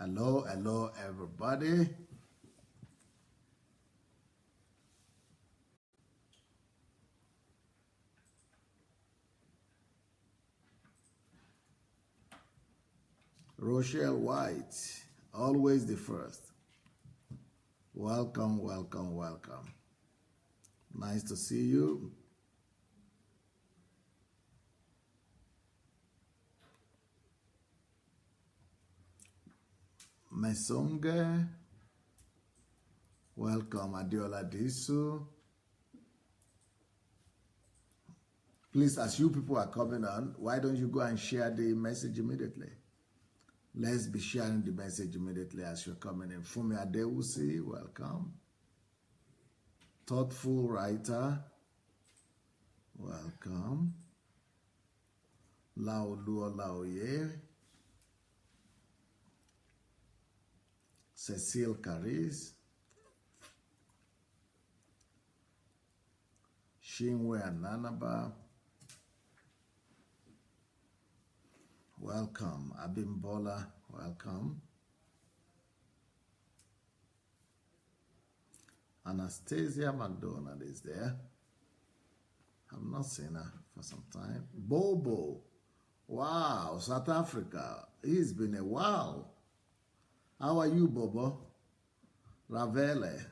Hello, hello, everybody. Rochelle White, always the first. Welcome, welcome, welcome. Nice to see you. Mesonge, welcome. Adiola Disu. Please, as you people are coming on, why don't you go and share the message immediately? Let's be sharing the message immediately as you're coming in. Fumi Adewusi, welcome. Thoughtful writer, welcome. Laoluo Laoye. Cecile Caris. Shinwe Ananaba. Welcome. Abimbola, welcome. Anastasia McDonald is there. I've not seen her for some time. Bobo. Wow, South Africa. It's been a while. How are you, Bobo? Ravele.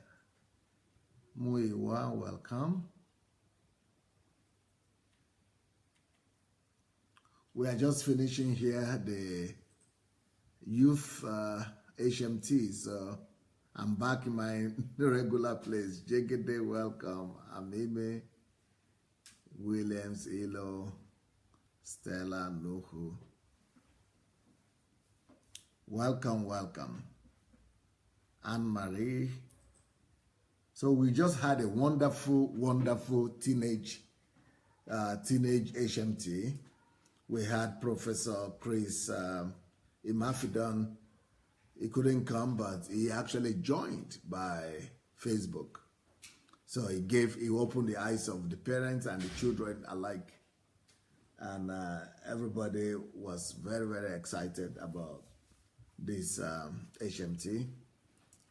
Muiwa, welcome. We are just finishing here the youth HMT, so I'm back in my regular place. Jegede, welcome. Amime, Williams, Ilo, Stella, Nuhu. Welcome, welcome. Anne-Marie. So we just had a wonderful, wonderful teenage HMT. We had Professor Chris Imafidon. He couldn't come, but he actually joined by Facebook. So he opened the eyes of the parents and the children alike. And everybody was very, very excited about this HMT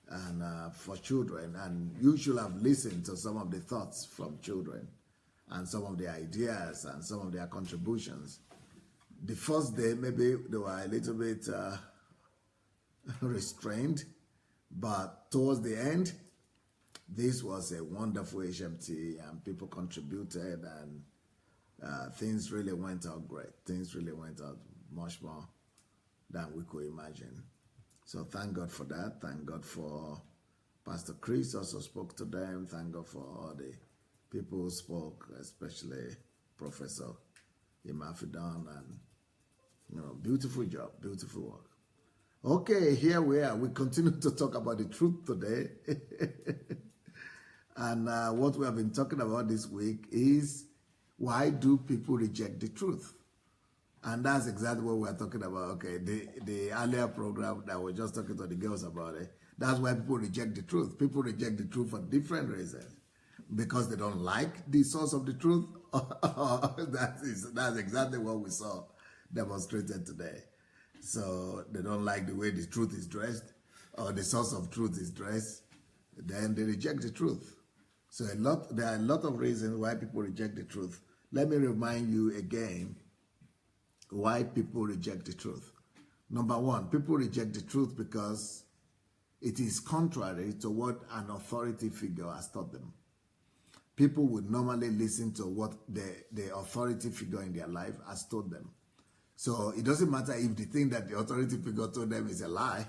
and for children. And you should have listened to some of the thoughts from children and some of the ideas and some of their contributions. The first day, maybe they were a little bit restrained, but towards the end, this was a wonderful HMT and people contributed and things really went out great. Things really went out much more than we could imagine. So thank God for that. Thank God for Pastor Chris also spoke to them. Thank God for all the people who spoke, especially Professor Imafidon, and beautiful job, beautiful work. Okay, here we are. We continue to talk about the truth today. And what we have been talking about this week is why do people reject the truth? And that's exactly what we're talking about. Okay, the earlier program that we're just talking to the girls about it, that's why people reject the truth. People reject the truth for different reasons. Because they don't like the source of the truth. That's exactly what we saw demonstrated today. So they don't like the way the truth is dressed or the source of truth is dressed, then they reject the truth. So there are a lot of reasons why people reject the truth. Let me remind you again why people reject the truth. Number one, people reject the truth because it is contrary to what an authority figure has taught them. People would normally listen to what the authority figure in their life has told them. So it doesn't matter if the thing that the authority figure told them is a lie,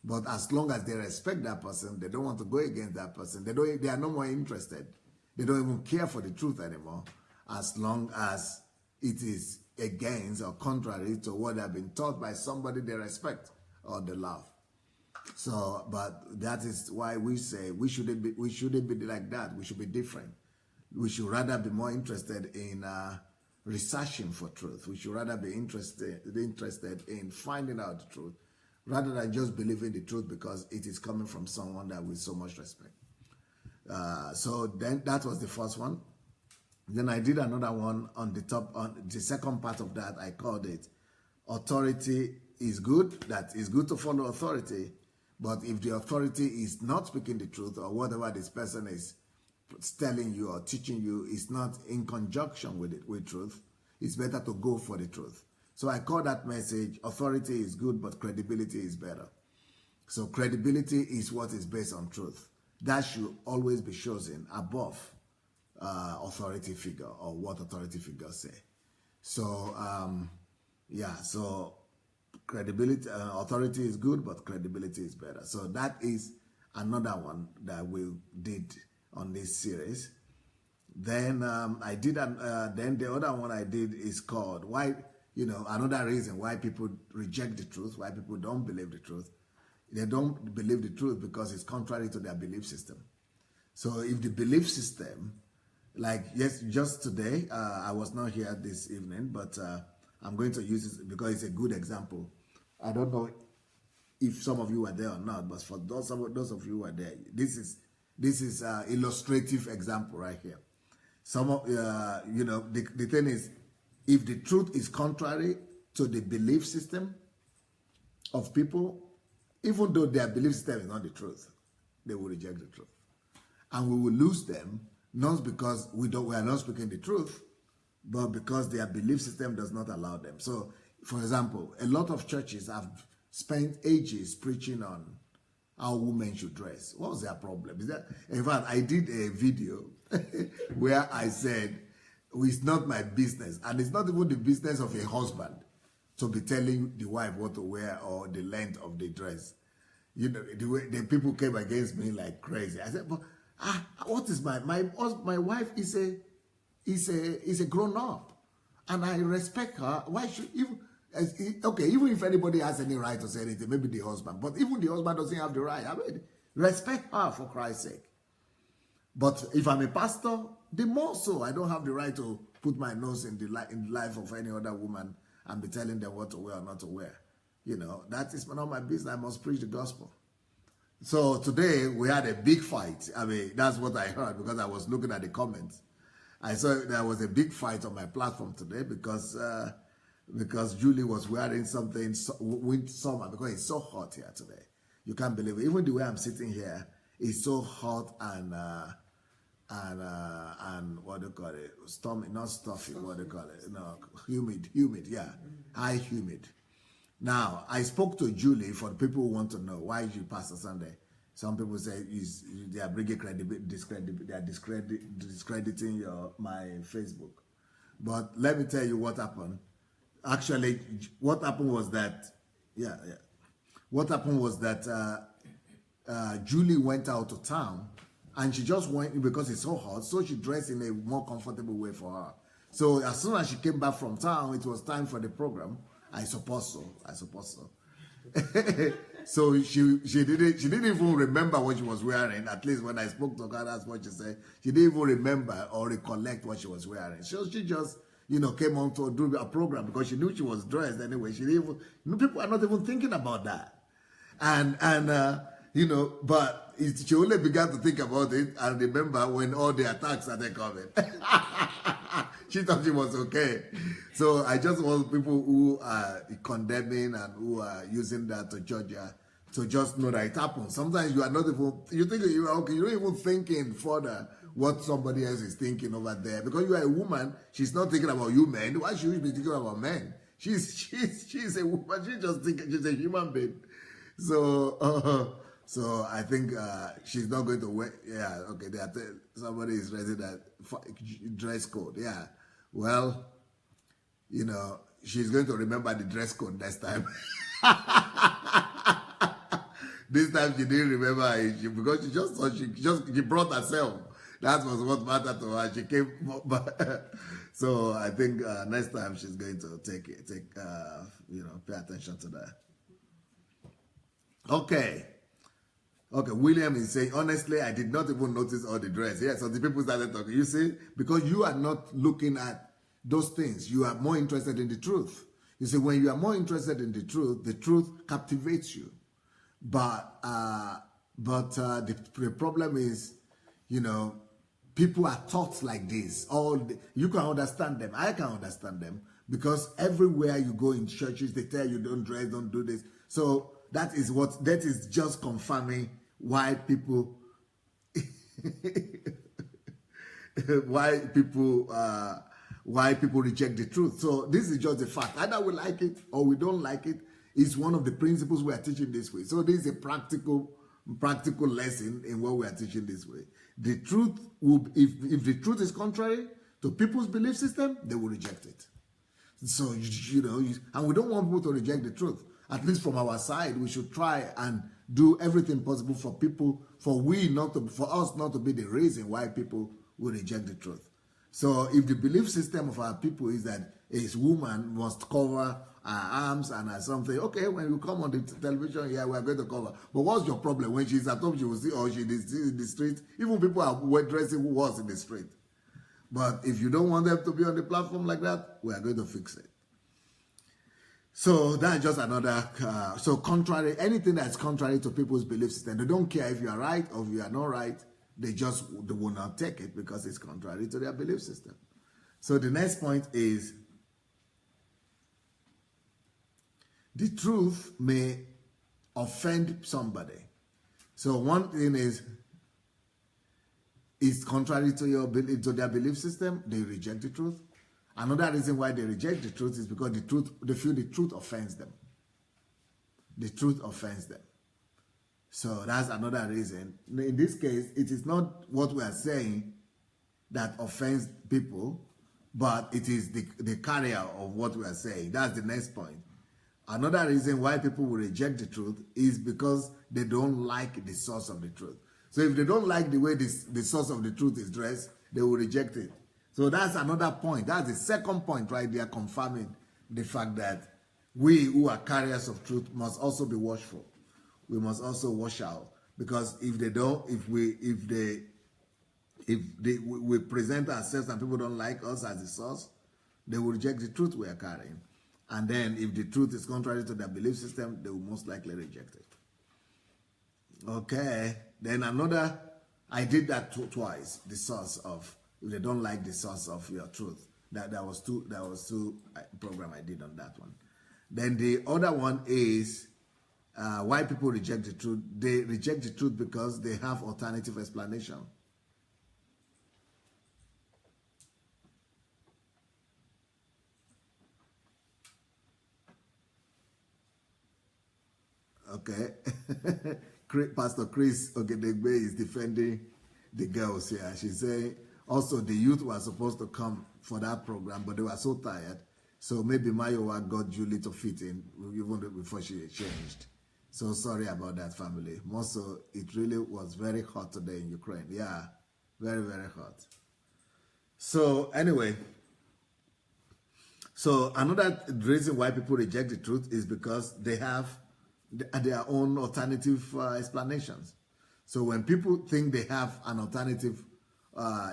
but as long as they respect that person, they don't want to go against that person. They are no more interested. They don't even care for the truth anymore, as long as it is against or contrary to what they've been taught by somebody they respect or they love. So, but that is why we say we shouldn't be like that. We should be different. We should rather be more interested in researching for truth. We should rather be interested in finding out the truth, rather than just believing the truth because it is coming from someone that we so much respect. So then that was the first one. Then I did another one on the top, on the second part of that. I called it authority is good, that it's good to follow authority, but if the authority is not speaking the truth, or whatever this person is telling you or teaching you is not in conjunction with it, with truth, it's better to go for the truth. So I call that message, authority is good, but credibility is better. So credibility is what is based on truth. That should always be chosen above authority figure or what authority figures say. So, yeah, so credibility, authority is good, but credibility is better. So that is another one that we did on this series. Then I did, then the other one I did is called why, another reason why people reject the truth, why people don't believe the truth. They don't believe the truth because it's contrary to their belief system. So if the belief system, like yes, just today, I was not here this evening, but I'm going to use it because it's a good example. I don't know if some of you were there or not, but for those of you who are there, this is illustrative example right here. Some of the thing is, if the truth is contrary to the belief system of people, even though their belief system is not the truth, they will reject the truth, and we will lose them not because we are not speaking the truth, but because their belief system does not allow them. So, for example, a lot of churches have spent ages preaching on how women should dress. What was their problem? In fact, I did a video where I said, it's not my business, and it's not even the business of a husband to be telling the wife what to wear or the length of the dress. The way the people came against me like crazy. I said, but what is my wife is a grown up, and I respect her. Why should even if anybody has any right to say anything, maybe the husband, but even the husband doesn't have the right. I mean, respect her for Christ's sake. But if I'm a pastor, the more so, I don't have the right to put my nose in the life of any other woman and be telling them what to wear or not to wear. That is not my business. I must preach the gospel. So today we had a big fight. I mean, that's what I heard because I was looking at the comments. I saw there was a big fight on my platform today because Julie was wearing something summer because it's so hot here today. You can't believe it. Even the way I'm sitting here is so hot and what do you call it? Stormy, not stuffy. What do you call it? No, humid. Yeah, high humid. Now, I spoke to Julie for the people who want to know why is you Pastor Sunday. Some people say they are bringing they are discrediting my Facebook. But let me tell you what happened. Actually, what happened was that, what happened was that Julie went out to town, and she just went because it's so hot, so she dressed in a more comfortable way for her. So as soon as she came back from town, it was time for the program. I suppose so. So she didn't even remember what she was wearing. At least when I spoke to her, that's what she said. She didn't even remember or recollect what she was wearing. So she just came on to do a program because she knew she was dressed anyway. She didn't even, people are not even thinking about that, but she only began to think about it and remember when all the attacks started coming. She thought she was okay. So I just want people who are condemning and who are using that to judge her to just know that it happens. Sometimes you are not even, you think you are okay, you're not even thinking further what somebody else is thinking over there. Because you are a woman, she's not thinking about you men. Why should you be thinking about men? She's a woman, she's a human being. So I think she's not going to wear, okay, somebody is raising that dress code, Well, she's going to remember the dress code next time. This time she didn't remember it because she just thought she brought herself. That was what mattered to her. She came, so I think next time she's going to pay attention to that. Okay, William is saying, honestly, I did not even notice all the dress. Yeah, so the people started talking. You see, because you are not looking at those things. You are more interested in the truth. You see, when you are more interested in the truth captivates you. But the problem is, people are taught like this. You can understand them. I can understand them. Because everywhere you go in churches, they tell you don't dress, don't do this. So that is just confirming why people why people reject the truth. So this is just a fact. Either we like it or we don't like it. It's one of the principles we are teaching this way. So this is a practical lesson in what we are teaching this way. The truth will, if the truth is contrary to people's belief system, they will reject it. So and we don't want people to reject the truth. At least from our side, we should try and do everything possible for us not to be the reason why people will reject the truth. So if the belief system of our people is that a woman must cover her arms and something, okay, when you come on the television, yeah, we are going to cover. But what's your problem? When she's at home, she will see, or she is in the street. Even people are dressing worse in the street. But if you don't want them to be on the platform like that, we are going to fix it. So that's just another, anything that's contrary to people's belief system, they don't care if you are right or if you are not right, they will not take it because it's contrary to their belief system. So the next point is, the truth may offend somebody. So one thing is, it's contrary to their belief system, they reject the truth. Another reason why they reject the truth is because they feel the truth offends them. The truth offends them. So that's another reason. In this case, it is not what we are saying that offends people, but it is the carrier of what we are saying. That's the next point. Another reason why people will reject the truth is because they don't like the source of the truth. So if they don't like the way the source of the truth is dressed, they will reject it. So that's another point. That's the second point right there, confirming the fact that we who are carriers of truth must also be watchful. We must also watch out, because if we present ourselves and people don't like us as the source, they will reject the truth we are carrying. And then if the truth is contrary to their belief system, they will most likely reject it. Okay. Then I did that twice, the source of, if they don't like the source of your truth. That was two program I did on that one. Then the other one is why people reject the truth. They reject the truth because they have alternative explanation. Okay. Pastor Chris Ogedegbe is defending the girls here. She's saying also the youth were supposed to come for that program, but they were so tired. So maybe Mayowa got Julie to fit in even before she changed. So sorry about that, family. Also, it really was very hot today in Ukraine. Yeah, very, very hot. So anyway, so another reason why people reject the truth is because they have their own alternative explanations. So when people think they have an alternative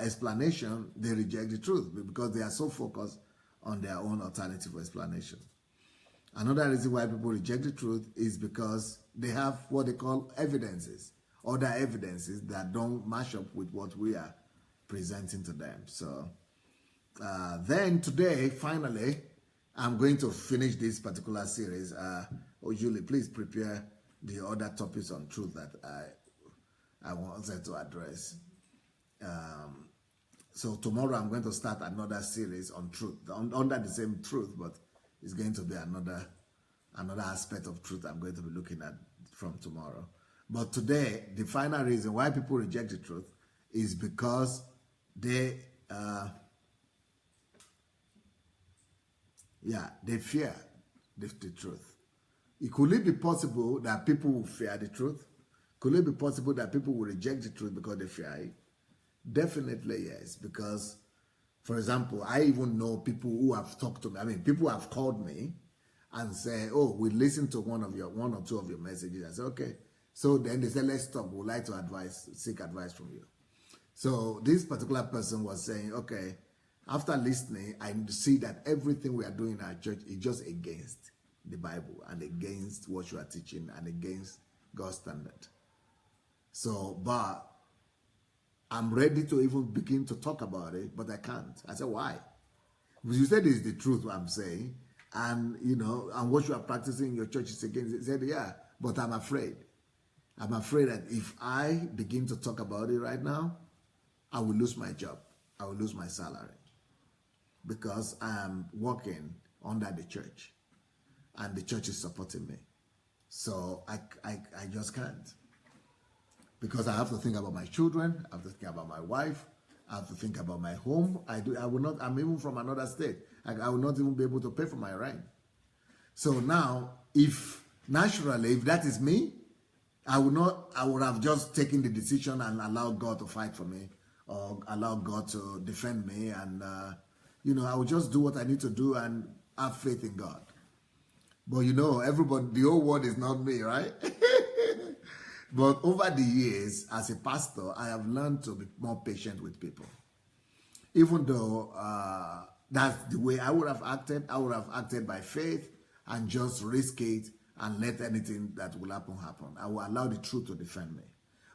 explanation, they reject the truth because they are so focused on their own alternative explanation. Another reason why people reject the truth is because they have what they call evidences, other evidences that don't match up with what we are presenting to them. So then today, finally, I'm going to finish this particular series. Julie, please prepare the other topics on truth that I wanted to address. So tomorrow I'm going to start another series on truth, under the same truth, but it's going to be another aspect of truth I'm going to be looking at from tomorrow. But today, the final reason why people reject the truth is because they fear the truth. Could it be possible that people will fear the truth? Could it be possible that people will reject the truth because they fear it? Definitely yes, because, for example, I even know people who have talked to me. I mean, people have called me and say, oh, we listened to one or two of your messages. I said, okay. So then they said, let's talk. We'd like to seek advice from you. So this particular person was saying, okay, after listening, I see that everything we are doing in our church is just against the Bible and against what you are teaching and against God's standard. So, but I'm ready to even begin to talk about it, but I can't. I said, why? You said it's the truth, what I'm saying. And, you know, and what you are practicing in your church is against it. He said, yeah, but I'm afraid. I'm afraid that if I begin to talk about it right now, I will lose my job. I will lose my salary. Because I am working under the church. And the church is supporting me. So I just can't. Because I have to think about my children. I have to think about my wife. I have to think about my home. I will not, I'm even from another state. I will not even be able to pay for my rent. So now, if that is me, I would have just taken the decision and allowed God to fight for me, or allow God to defend me, and you know, I would just do what I need to do and have faith in God. But you know, everybody, the whole world is not me, right? But over the years, as a pastor, I have learned to be more patient with people. Even though that's the way I would have acted by faith and just risk it and let anything that will happen. I will allow the truth to defend me.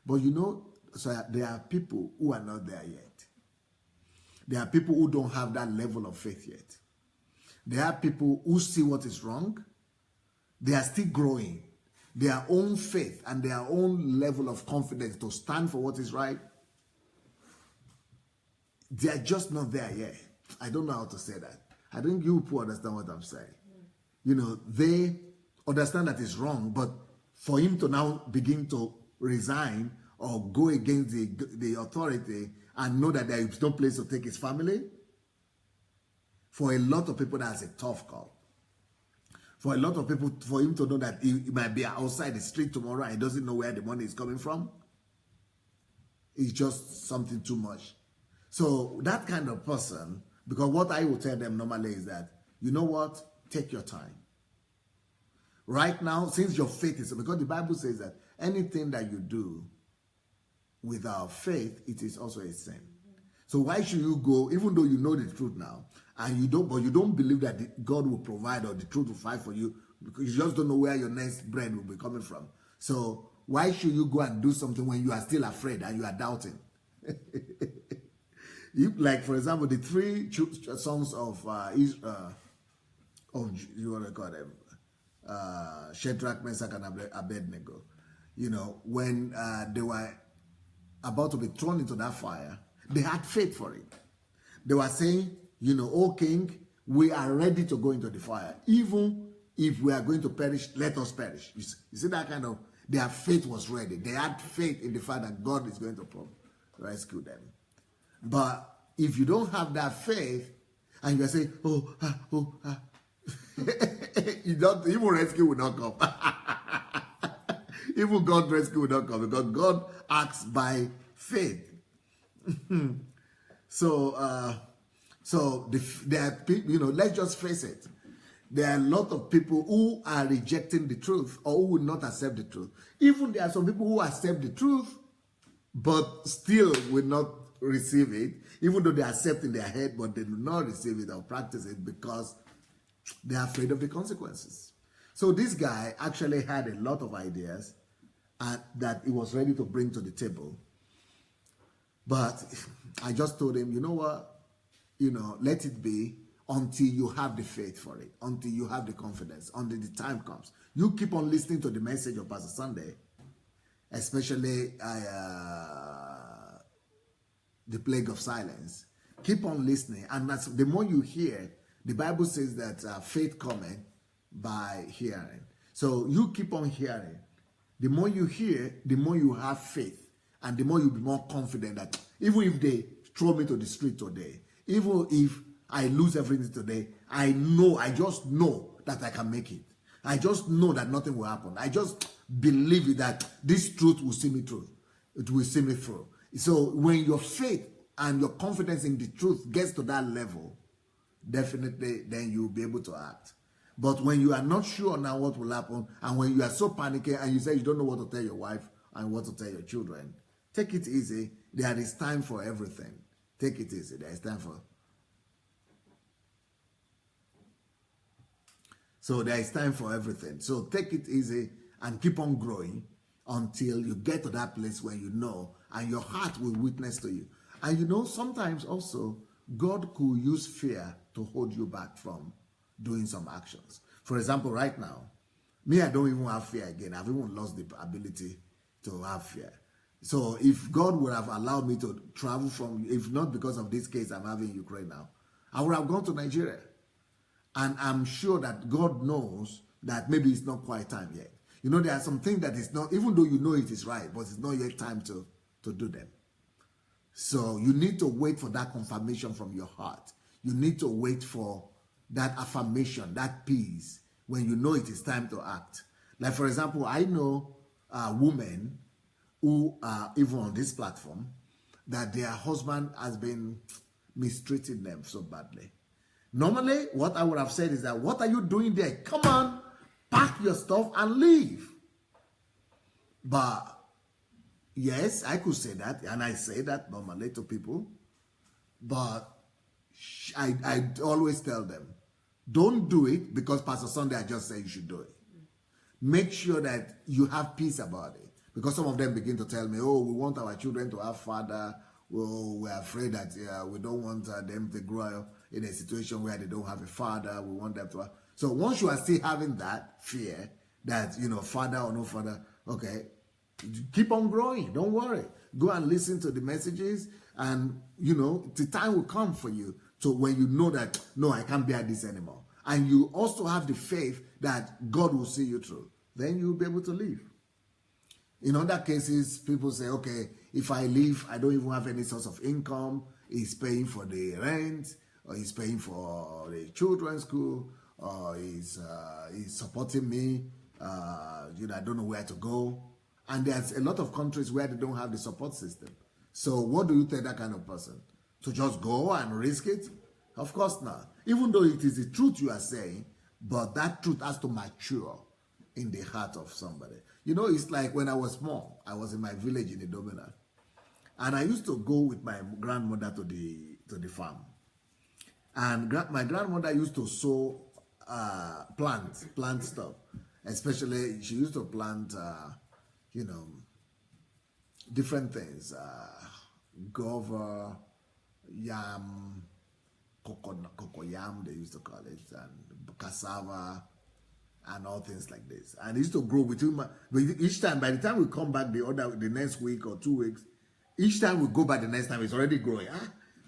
But you know, so there are people who are not there yet. There are people who don't have that level of faith yet. There are people who see what is wrong. They are still growing. Their own faith and their own level of confidence to stand for what is right, they are just not there yet. I don't know how to say that. I think you people understand what I'm saying. You know, they understand that it's wrong, but for him to now begin to resign or go against the authority and know that there is no place to take his family, for a lot of people, that's a tough call. For a lot of people, for him to know that he might be outside the street tomorrow and he doesn't know where the money is coming from, it's just something too much. So that kind of person, because what I will tell them normally is that, you know what, take your time. Right now, since your faith is, because the Bible says that anything that you do without faith, it is also a sin. So why should you go, even though you know the truth now, and you don't believe that God will provide or the truth will fight for you, because you just don't know where your next bread will be coming from. So why should you go and do something when you are still afraid and you are doubting? Like, for example, the three sons of you want to call them, Shadrach, Meshach, and Abednego. You know, when they were about to be thrown into that fire, they had faith for it. They were saying, you know, "O king, we are ready to go into the fire. Even if we are going to perish, let us perish." You see that kind of, their faith was ready. They had faith in the fact that God is going to rescue them. But if you don't have that faith, and you are saying, you don't, even rescue will not come. Even God's rescue will not come, because God acts by faith. So there are people, you know, let's just face it. There are a lot of people who are rejecting the truth, or who will not accept the truth. Even there are some people who accept the truth, but still will not receive it, even though they accept in their head, but they do not receive it or practice it because they are afraid of the consequences. So this guy actually had a lot of ideas that he was ready to bring to the table. But I just told him, you know what? You know, let it be until you have the faith for it, until you have the confidence, until the time comes. You keep on listening to the message of Pastor Sunday, especially the plague of silence. Keep on listening, and that's, the more you hear, the Bible says that faith cometh by hearing. So you keep on hearing. The more you hear, the more you have faith, and the more you'll be more confident that even if they throw me to the street today, even if I lose everything today, I just know that I can make it. I just know that nothing will happen. I just believe that this truth will see me through. It will see me through. So when your faith and your confidence in the truth gets to that level, definitely then you'll be able to act. But when you are not sure now what will happen, and when you are so panicking and you say you don't know what to tell your wife and what to tell your children, take it easy. There is time for everything. Take it easy. There is time for... So there is time for everything. So take it easy and keep on growing until you get to that place where you know, and your heart will witness to you. And you know, sometimes also God could use fear to hold you back from doing some actions. For example, right now, me, I don't even have fear again. I've even lost the ability to have fear. So if God would have allowed me to travel from, if not because of this case I'm having in Ukraine now, I would have gone to Nigeria. And I'm sure that God knows that maybe it's not quite time yet. You know, there are some things that is not, even though you know it is right, but it's not yet time to do them. So you need to wait for that confirmation from your heart. You need to wait for that affirmation, that peace, when you know it is time to act. Like, for example, I know women who are even on this platform that their husband has been mistreating them so badly. Normally, what I would have said is that, what are you doing there? Come on, pack your stuff and leave. But yes, I could say that, and I say that normally to people. But I always tell them, don't do it because Pastor Sunday, I just say you should do it. Make sure that you have peace about it. Because some of them begin to tell me, oh, we want our children to have father. Well, we're afraid that we don't want them to grow up in a situation where they don't have a father. We want them to have. So once you are still having that fear that, you know, father or no father, okay, keep on growing. Don't worry. Go and listen to the messages, and, you know, the time will come for you. So when you know that, no, I can't bear this anymore, and you also have the faith that God will see you through, then you'll be able to leave. In other cases, people say, okay, if I leave, I don't even have any source of income. He's paying for the rent, or he's paying for the children's school, or he's supporting me. You know, I don't know where to go. And there's a lot of countries where they don't have the support system. So what do you tell that kind of person? To just go and risk it? Of course not. Even though it is the truth you are saying, but that truth has to mature in the heart of somebody. You know, it's like when I was small, I was in my village in Idomina, and I used to go with my grandmother to the farm. And my grandmother used to sow plant stuff. Especially, she used to plant, you know, different things. Guava, yam, cocoyam, they used to call it, and cassava, and all things like this. And it used to grow between each time, by the time we come back the next week or 2 weeks, each time we go back the next time, it's already growing.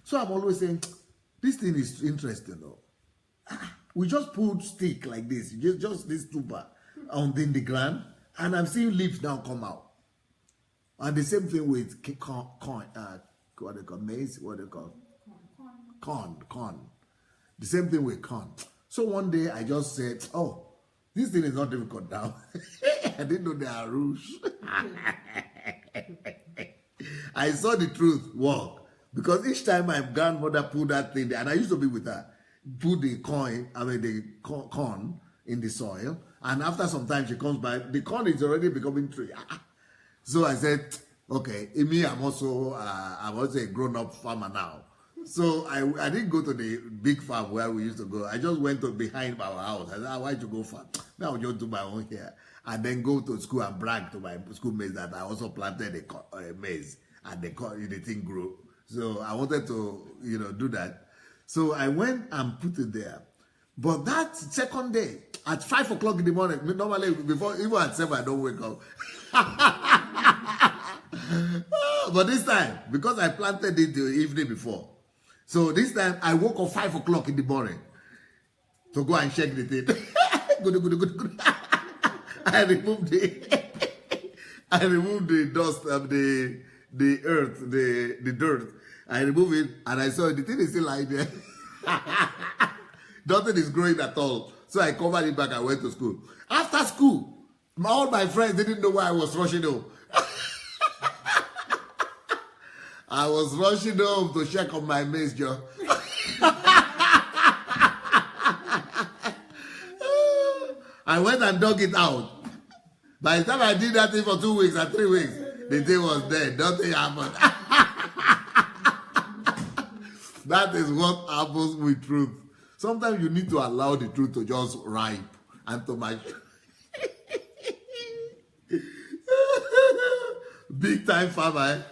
So I'm always saying, this thing is interesting though. We just put stick like this, just this tuber on the ground, and I'm seeing leaves now come out. And the same thing with corn, what they call maize, what they call corn. The same thing with corn. So one day I just said, oh, this thing is not difficult now. I didn't know there are rules. I saw the truth work. Because each time my grandmother put that thing there, and I used to be with her, put the corn in the soil, and after some time she comes back, the corn is already becoming tree. So I said, okay, me, I'm also a grown-up farmer now. So I didn't go to the big farm where we used to go. I just went to behind our house. I said, why don't you go farm? Now I'll just do my own here. And then go to school and brag to my schoolmates that I also planted a maize, and the thing grew. So I wanted to, you know, do that. So I went and put it there. But that second day, at 5 o'clock in the morning, normally before, even at 7, I don't wake up. But this time, because I planted it the evening before, so this time I woke up 5 o'clock in the morning to go and check the thing. Good. I removed the dust of the earth, the dirt. I removed it, and I saw the thing is still lying there. Nothing is growing at all. So I covered it back. I went to school. After school, all my friends didn't know why I was rushing home. I was rushing home to check on my maize, Joe. I went and dug it out. By the time I did that thing for 2 weeks and 3 weeks, the thing was dead. Nothing happened. That is what happens with truth. Sometimes you need to allow the truth to just ripe and to mature. Big time farmer.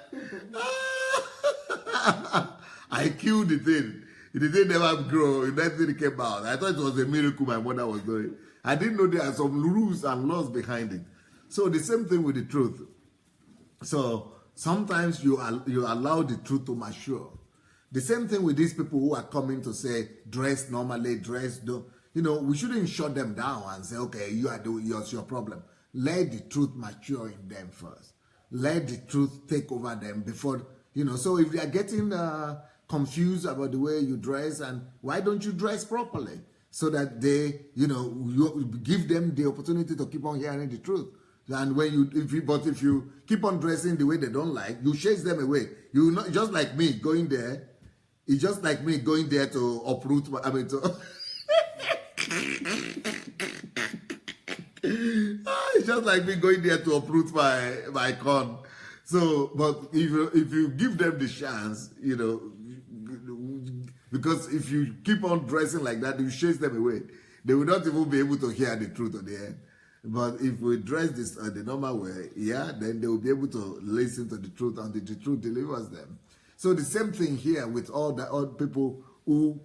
I killed the thing. The thing never grew. Nothing came out. I thought it was a miracle my mother was doing. I didn't know there are some rules and laws behind it. So the same thing with the truth. So sometimes you allow the truth to mature. The same thing with these people who are coming to say, dress normally, dress, do. You know, we shouldn't shut them down and say, okay, it's your problem. Let the truth mature in them first. Let the truth take over them before, you know. So if they are getting confused about the way you dress, and why don't you dress properly? So that they, you know, you give them the opportunity to keep on hearing the truth. And when if you keep on dressing the way they don't like, you chase them away. You not just like me going there. It's just like me going there to uproot. It's just like me going there to uproot my corn. So, but if you give them the chance, you know, because if you keep on dressing like that, you chase them away. They will not even be able to hear the truth at the end. But if we dress this the normal way, yeah, then they will be able to listen to the truth, and the truth delivers them. So the same thing here with all people who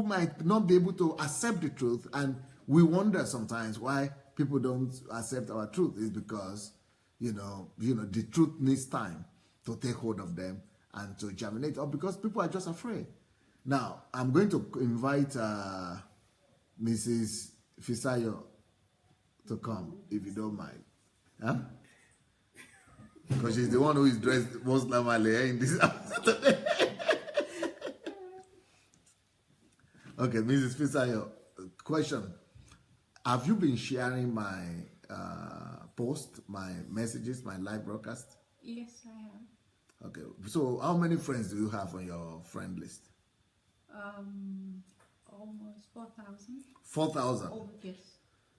might not be able to accept the truth, and we wonder sometimes why people don't accept our truth. Is because you know the truth needs time to take hold of them and to germinate, or because people are just afraid. Now I'm going to invite Mrs. Fisayo to come, if you don't mind. Huh? Because she's the one who is dressed most normally in this house today. Okay, Mrs. Fisayo, question. Have you been sharing my post, my messages, my live broadcast? Yes, I have. Okay, so how many friends do you have on your friend list? Almost 4,000. 4,000? Oh, yes.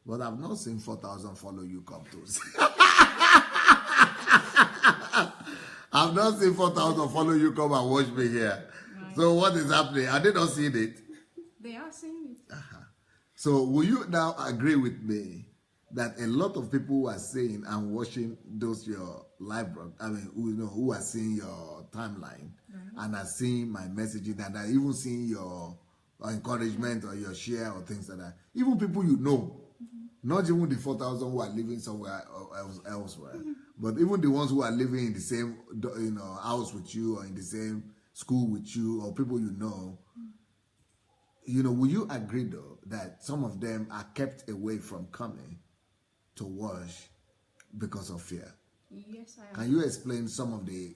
But I've not seen 4,000 follow you come to. I've not seen 4,000 follow you come and watch me here. Right. So what is happening? Are they not seeing it? They are seeing it. So will you now agree with me that a lot of people who are seeing and watching those your live broadcast, I mean, who are seeing your timeline, right, and are seeing my messaging, and are even seeing your encouragement or your share or things like that, even people you know, not even the 4,000 who are living somewhere elsewhere, but even the ones who are living in the same house with you, or in the same school with you, or people you know, will you agree though that some of them are kept away from coming to wash because of fear? Yes, I am. Can you explain some of the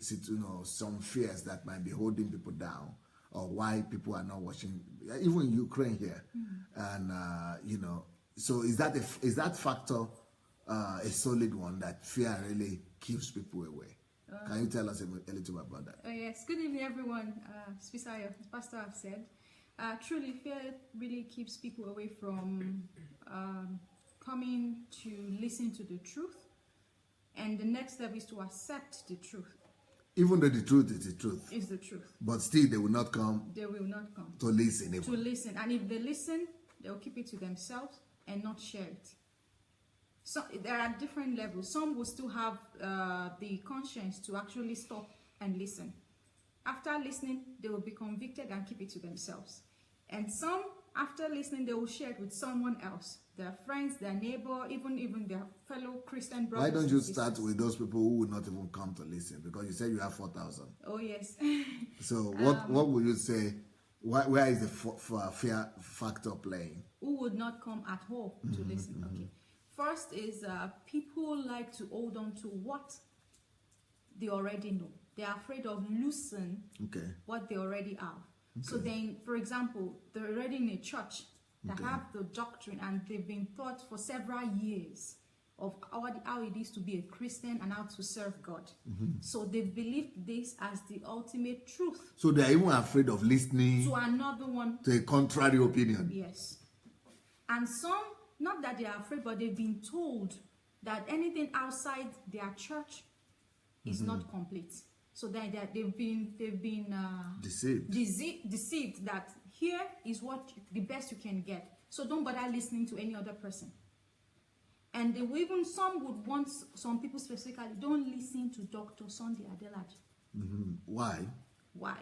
some fears that might be holding people down, or why people are not washing, even in Ukraine here, and so is that factor a solid one, that fear really keeps people away? Can you tell us a little bit about that? Yes. Good evening, everyone. Spisayo, as Pastor have said, truly fear really keeps people away from coming to listen to the truth, and the next step is to accept the truth. Even though the truth is the truth. Is the truth. But still they will not come. They will not come. To listen. To listen. And if they listen, they'll keep it to themselves and not share it. So there are different levels. Some will still have the conscience to actually stop and listen. After listening, they will be convicted and keep it to themselves. And some, after listening, they will share it with someone else, their friends, their neighbor, even their fellow Christian brothers. Why don't you start with those people who will not even come to listen? Because you said you have 4,000. Oh, yes. So what would you say? Where is the fear factor playing? Who would not come at all to listen? Okay. First is people like to hold on to what they already know. They are afraid of losing what they already have. Okay. So then, for example, they're already in a church that have the doctrine, and they've been taught for several years of how it is to be a Christian and how to serve God. So they believed this as the ultimate truth. So they're even afraid of listening to another one, to a contrary opinion. Yes. And some, not that they are afraid, but they've been told that anything outside their church is not complete. So that they've been deceived that here is what the best you can get. So don't bother listening to any other person. And they will even, some would want, some people specifically, don't listen to Dr. Sunday Adelaja. Why? Why?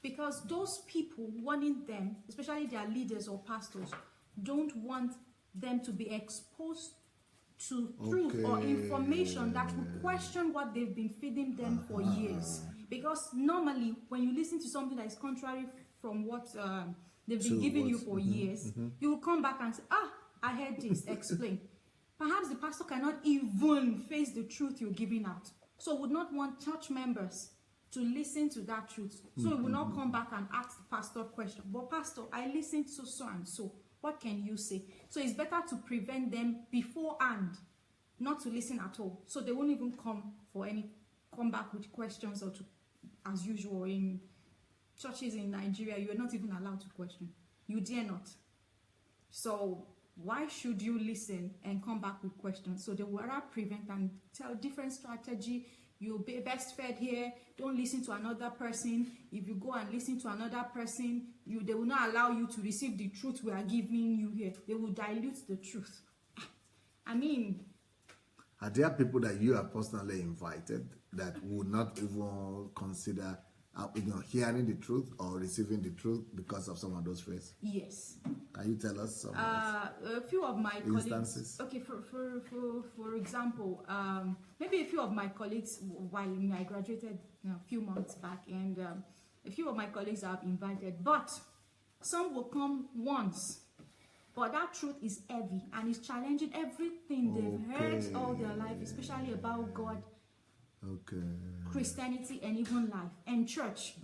because those people wanting them, especially their leaders or pastors, don't want them to be exposed to truth or information that will question what they've been feeding them for years. Because normally, when you listen to something that is contrary from what they've been giving you for years, you will come back and say, I heard this, explain. Perhaps the pastor cannot even face the truth you're giving out. So would not want church members to listen to that truth. So he will not come back and ask the pastor question. But pastor, I listened to so and so. What can you say? So it's better to prevent them beforehand, not to listen at all. So they won't even come back with questions or to, as usual in churches in Nigeria, you are not even allowed to question. You dare not. So why should you listen and come back with questions? So they will rather prevent and tell different strategy. You'll be best fed here. Don't listen to another person. If you go and listen to another person, they will not allow you to receive the truth we are giving you here. They will dilute the truth. I mean, are there people that you are personally invited that would not even consider hearing the truth or receiving the truth because of some of those phrases? Yes. Can you tell us some a few of my instances? Colleagues, okay, for example, maybe a few of my colleagues, while I graduated a few months back, and a few of my colleagues have invited, but some will come once. But that truth is heavy and it's challenging everything they've heard all their life, especially about God, Christianity, and even life and church.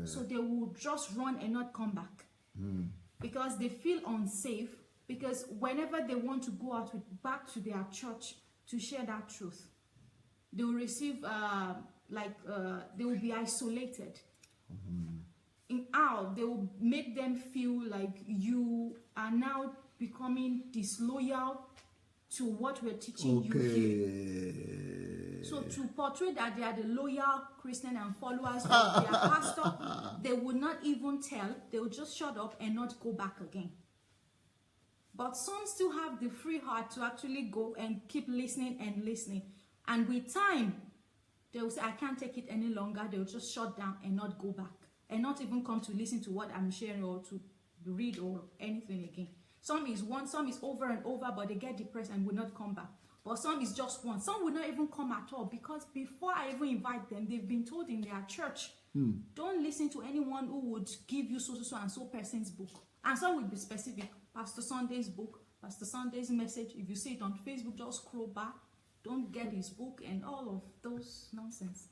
So they will just run and not come back because they feel unsafe, because whenever they want to go out back to their church to share that truth, they will receive they will be isolated. They will make them feel like you are now becoming disloyal to what we're teaching you here. So to portray that they are the loyal Christian and followers of their pastor, they would not even tell. They will just shut up and not go back again. But some still have the free heart to actually go and keep listening and listening. And with time, they will say, I can't take it any longer. They will just shut down and not go back. And not even come to listen to what I'm sharing or to read or anything again. Some is once, some is over and over, but they get depressed and will not come back. But some is just once. Some will not even come at all, because before I even invite them, they've been told in their church, don't listen to anyone who would give you so and so person's book. And some will be specific. Pastor Sunday's book, Pastor Sunday's message. If you see it on Facebook, just scroll back. Don't get his book and all of those nonsense.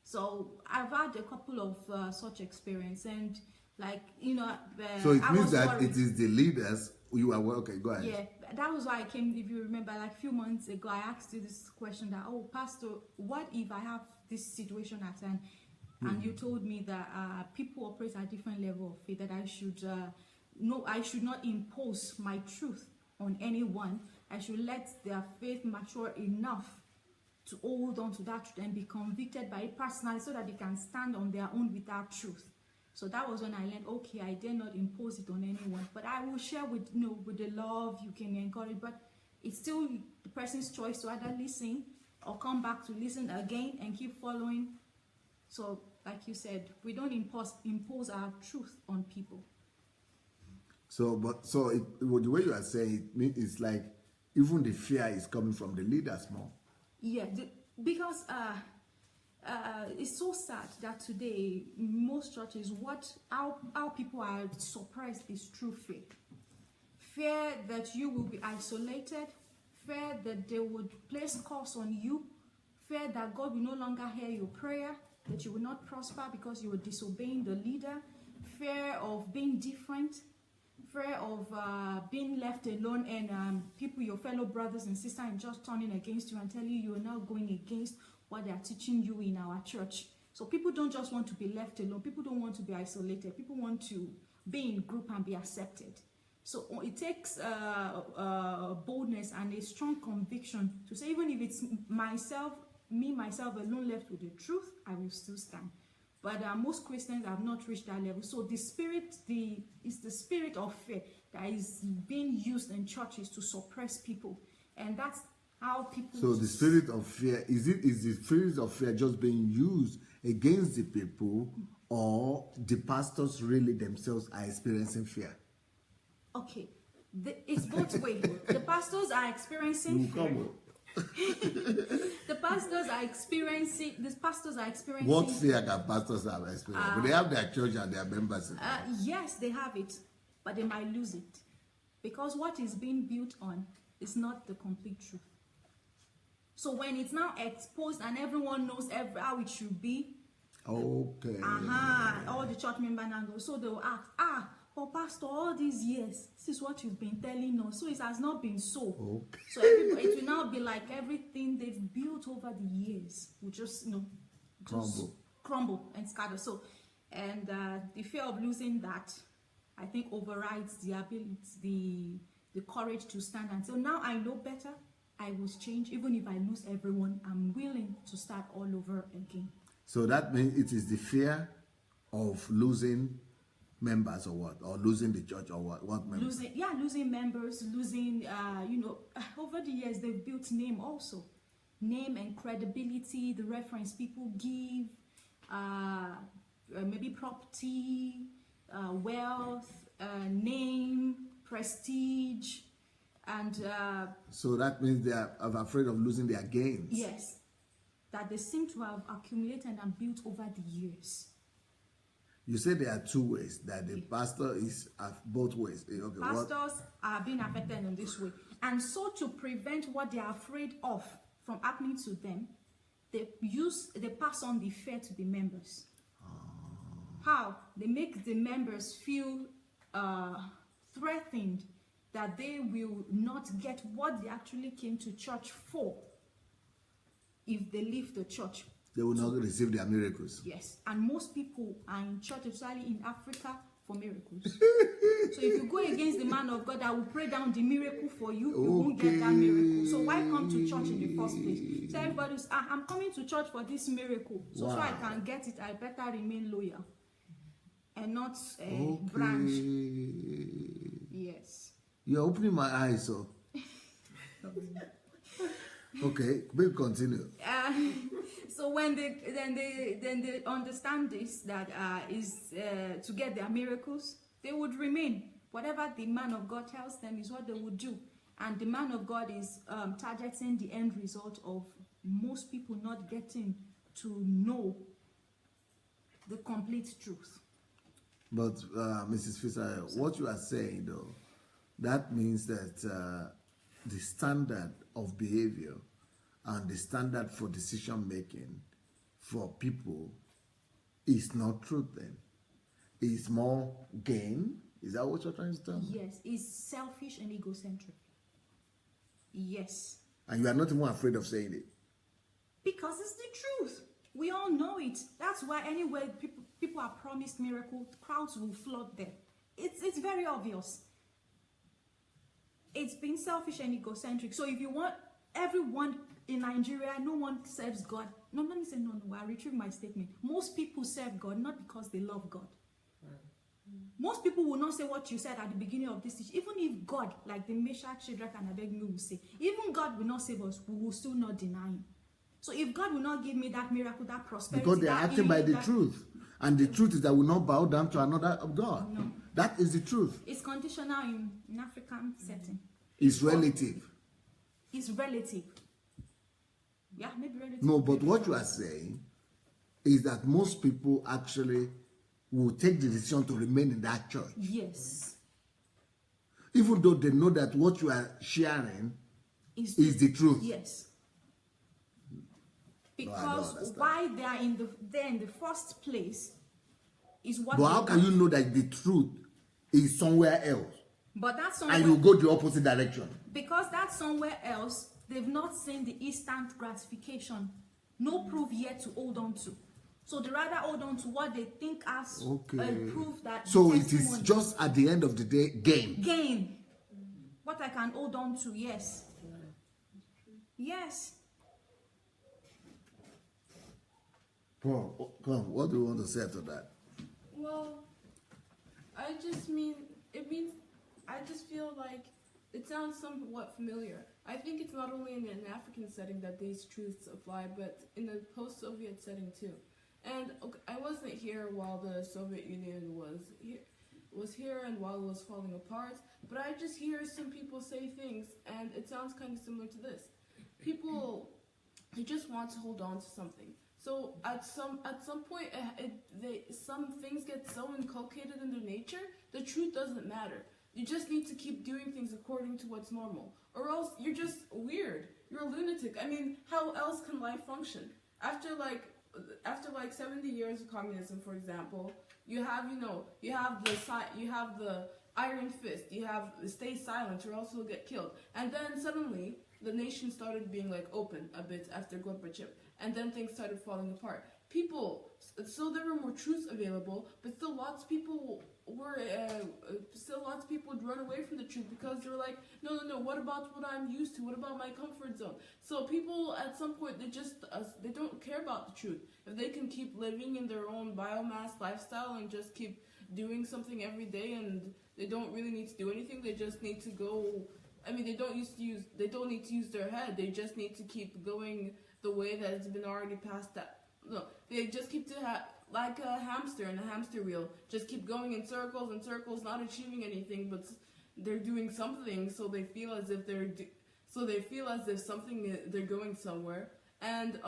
So I've had a couple of such experience, and so it means that it is the leaders you are okay. Go ahead. Yeah, that was why I came. If you remember, like a few months ago, I asked you this question that, Pastor, what if I have this situation at hand, and you told me that people operate at different level of faith, that I should I should not impose my truth on anyone. I should let their faith mature enough to hold on to that truth and be convicted by it personally, so that they can stand on their own with that truth. So that was when I learned, okay, I dare not impose it on anyone, but I will share with with the love you can encourage. But it's still the person's choice to either listen or come back to listen again and keep following. So, like you said, we don't impose our truth on people. So, the way you are saying it, it's like even the fear is coming from the leaders more. Yeah, because it's so sad that today most churches, how people are suppressed is true fear. Fear that you will be isolated, fear that they would place curse on you, fear that God will no longer hear your prayer, that you will not prosper because you were disobeying the leader, fear of being different, fear of being left alone, and people, your fellow brothers and sisters, and just turning against you and telling you are now going against what they are teaching you in our church. So people don't just want to be left alone. People don't want to be isolated. People want to be in group and be accepted. So it takes boldness and a strong conviction to say, even if it's myself alone left with the truth, I will still stand. But most Christians have not reached that level. So the spirit, it's the spirit of fear that is being used in churches to suppress people. And that's how people. So the spirit of fear, is the spirit of fear just being used against the people, or the pastors really themselves are experiencing fear? Okay, it's both ways. The pastors are experiencing fear. The pastors are experiencing. What fear can pastors have experienced? But they have their church and their members. Yes, they have it, but they might lose it because what is being built on is not the complete truth. So when it's now exposed and everyone knows how it should be, okay. All the church members now go, so they will ask, but pastor, all these years, this is what you've been telling us. So it has not been so. Okay. So it will now be like everything they've built over the years will just, crumble and scatter. So, and the fear of losing that, I think, overrides the ability, the courage to stand and say, now I know better. I will change. Even if I lose everyone, I'm willing to start all over again. So that means it is the fear of losing members, or what? Or losing the church, or what? What members? Losing members, losing, over the years they've built name also. Name and credibility, the reference people give, maybe property, wealth, name, prestige, and so that means they are afraid of losing their gains. Yes, that they seem to have accumulated and built over the years. You say there are two ways, that the pastor is both ways. Okay, pastors are being affected in this way, and so to prevent what they are afraid of from happening to them, they pass on the fear to the members. How? They make the members feel threatened that they will not get what they actually came to church for if they leave the church. They will not receive their miracles. Yes, and most people are in church, especially in Africa, for miracles. So if you go against the man of God that will pray down the miracle for you, you won't get that miracle. So why come to church in the first place? So everybody's, I'm coming to church for this miracle. So, so I can get it, I better remain loyal and not branch. Yes. You're opening my eyes, so. Okay, we'll continue. So when they understand this, that is to get their miracles, they would remain. Whatever the man of God tells them is what they would do. And the man of God is targeting the end result of most people not getting to know the complete truth. But Mrs. Fisher, what you are saying though, that means that the standard of behavior and the standard for decision making for people is not truth then. It's more gain. Is that what you're trying to tell me? Yes, it's selfish and egocentric. Yes. And you are not even afraid of saying it? Because it's the truth. We all know it. That's why anywhere people are promised miracle, crowds will flood there. It's very obvious. It's being selfish and egocentric. So if you want everyone in Nigeria, no one serves God. No, let me say no, I retrieve my statement. Most people serve God not because they love God. Most people will not say what you said at the beginning of this teaching. Even if God, like the Meshach, Shadrach, and Abednego will say, even God will not save us, we will still not deny him. So if God will not give me that miracle, that prosperity, because they are acting by the truth. And the truth is that we will not bow down to another of God. No. That is the truth. It's conditional in African setting. It's relative. It's relative. Yeah, maybe relative. No, but what you are saying is that most people actually will take the decision to remain in that church. Yes. Even though they know that what you are sharing is the truth. Yes. Because why they are in the first place is what. But how can you know that the truth is somewhere else? But that's somewhere. And you go the opposite direction. Because that's somewhere else, they've not seen the instant gratification. No proof yet to hold on to. So they rather hold on to what they think as proof that. So it is just at the end of the day, gain. Gain. What I can hold on to, yes. Yes. Paul, come, what do you want to say to that? Well, I just feel like It sounds somewhat familiar. I think it's not only in an African setting that these truths apply, but in the post-Soviet setting too. And okay, I wasn't here while the Soviet Union was here and while it was falling apart, but I just hear some people say things, and it sounds kind of similar to this. People, they just want to hold on to something. So at some point, some things get so inculcated in their nature, the truth doesn't matter. You just need to keep doing things according to what's normal, or else you're just weird. You're a lunatic. I mean, how else can life function? After like 70 years of communism, for example, you have the iron fist. You have stay silent or else you'll get killed. And then suddenly the nation started being like open a bit after Gorbachev, and then things started falling apart. So there were more truths available, but still lots of people would run away from the truth because they were like, no, what about what I'm used to? What about my comfort zone? So people at some point, they don't care about the truth. If they can keep living in their own biomass lifestyle and just keep doing something every day, and they don't really need to do anything, they just need to go. I mean, they don't need to use their head. They just need to keep going the way that it's been already passed. No, they just keep like a hamster in a hamster wheel. Just keep going in circles and circles, not achieving anything, but they're doing something. So they feel as if they're going somewhere. And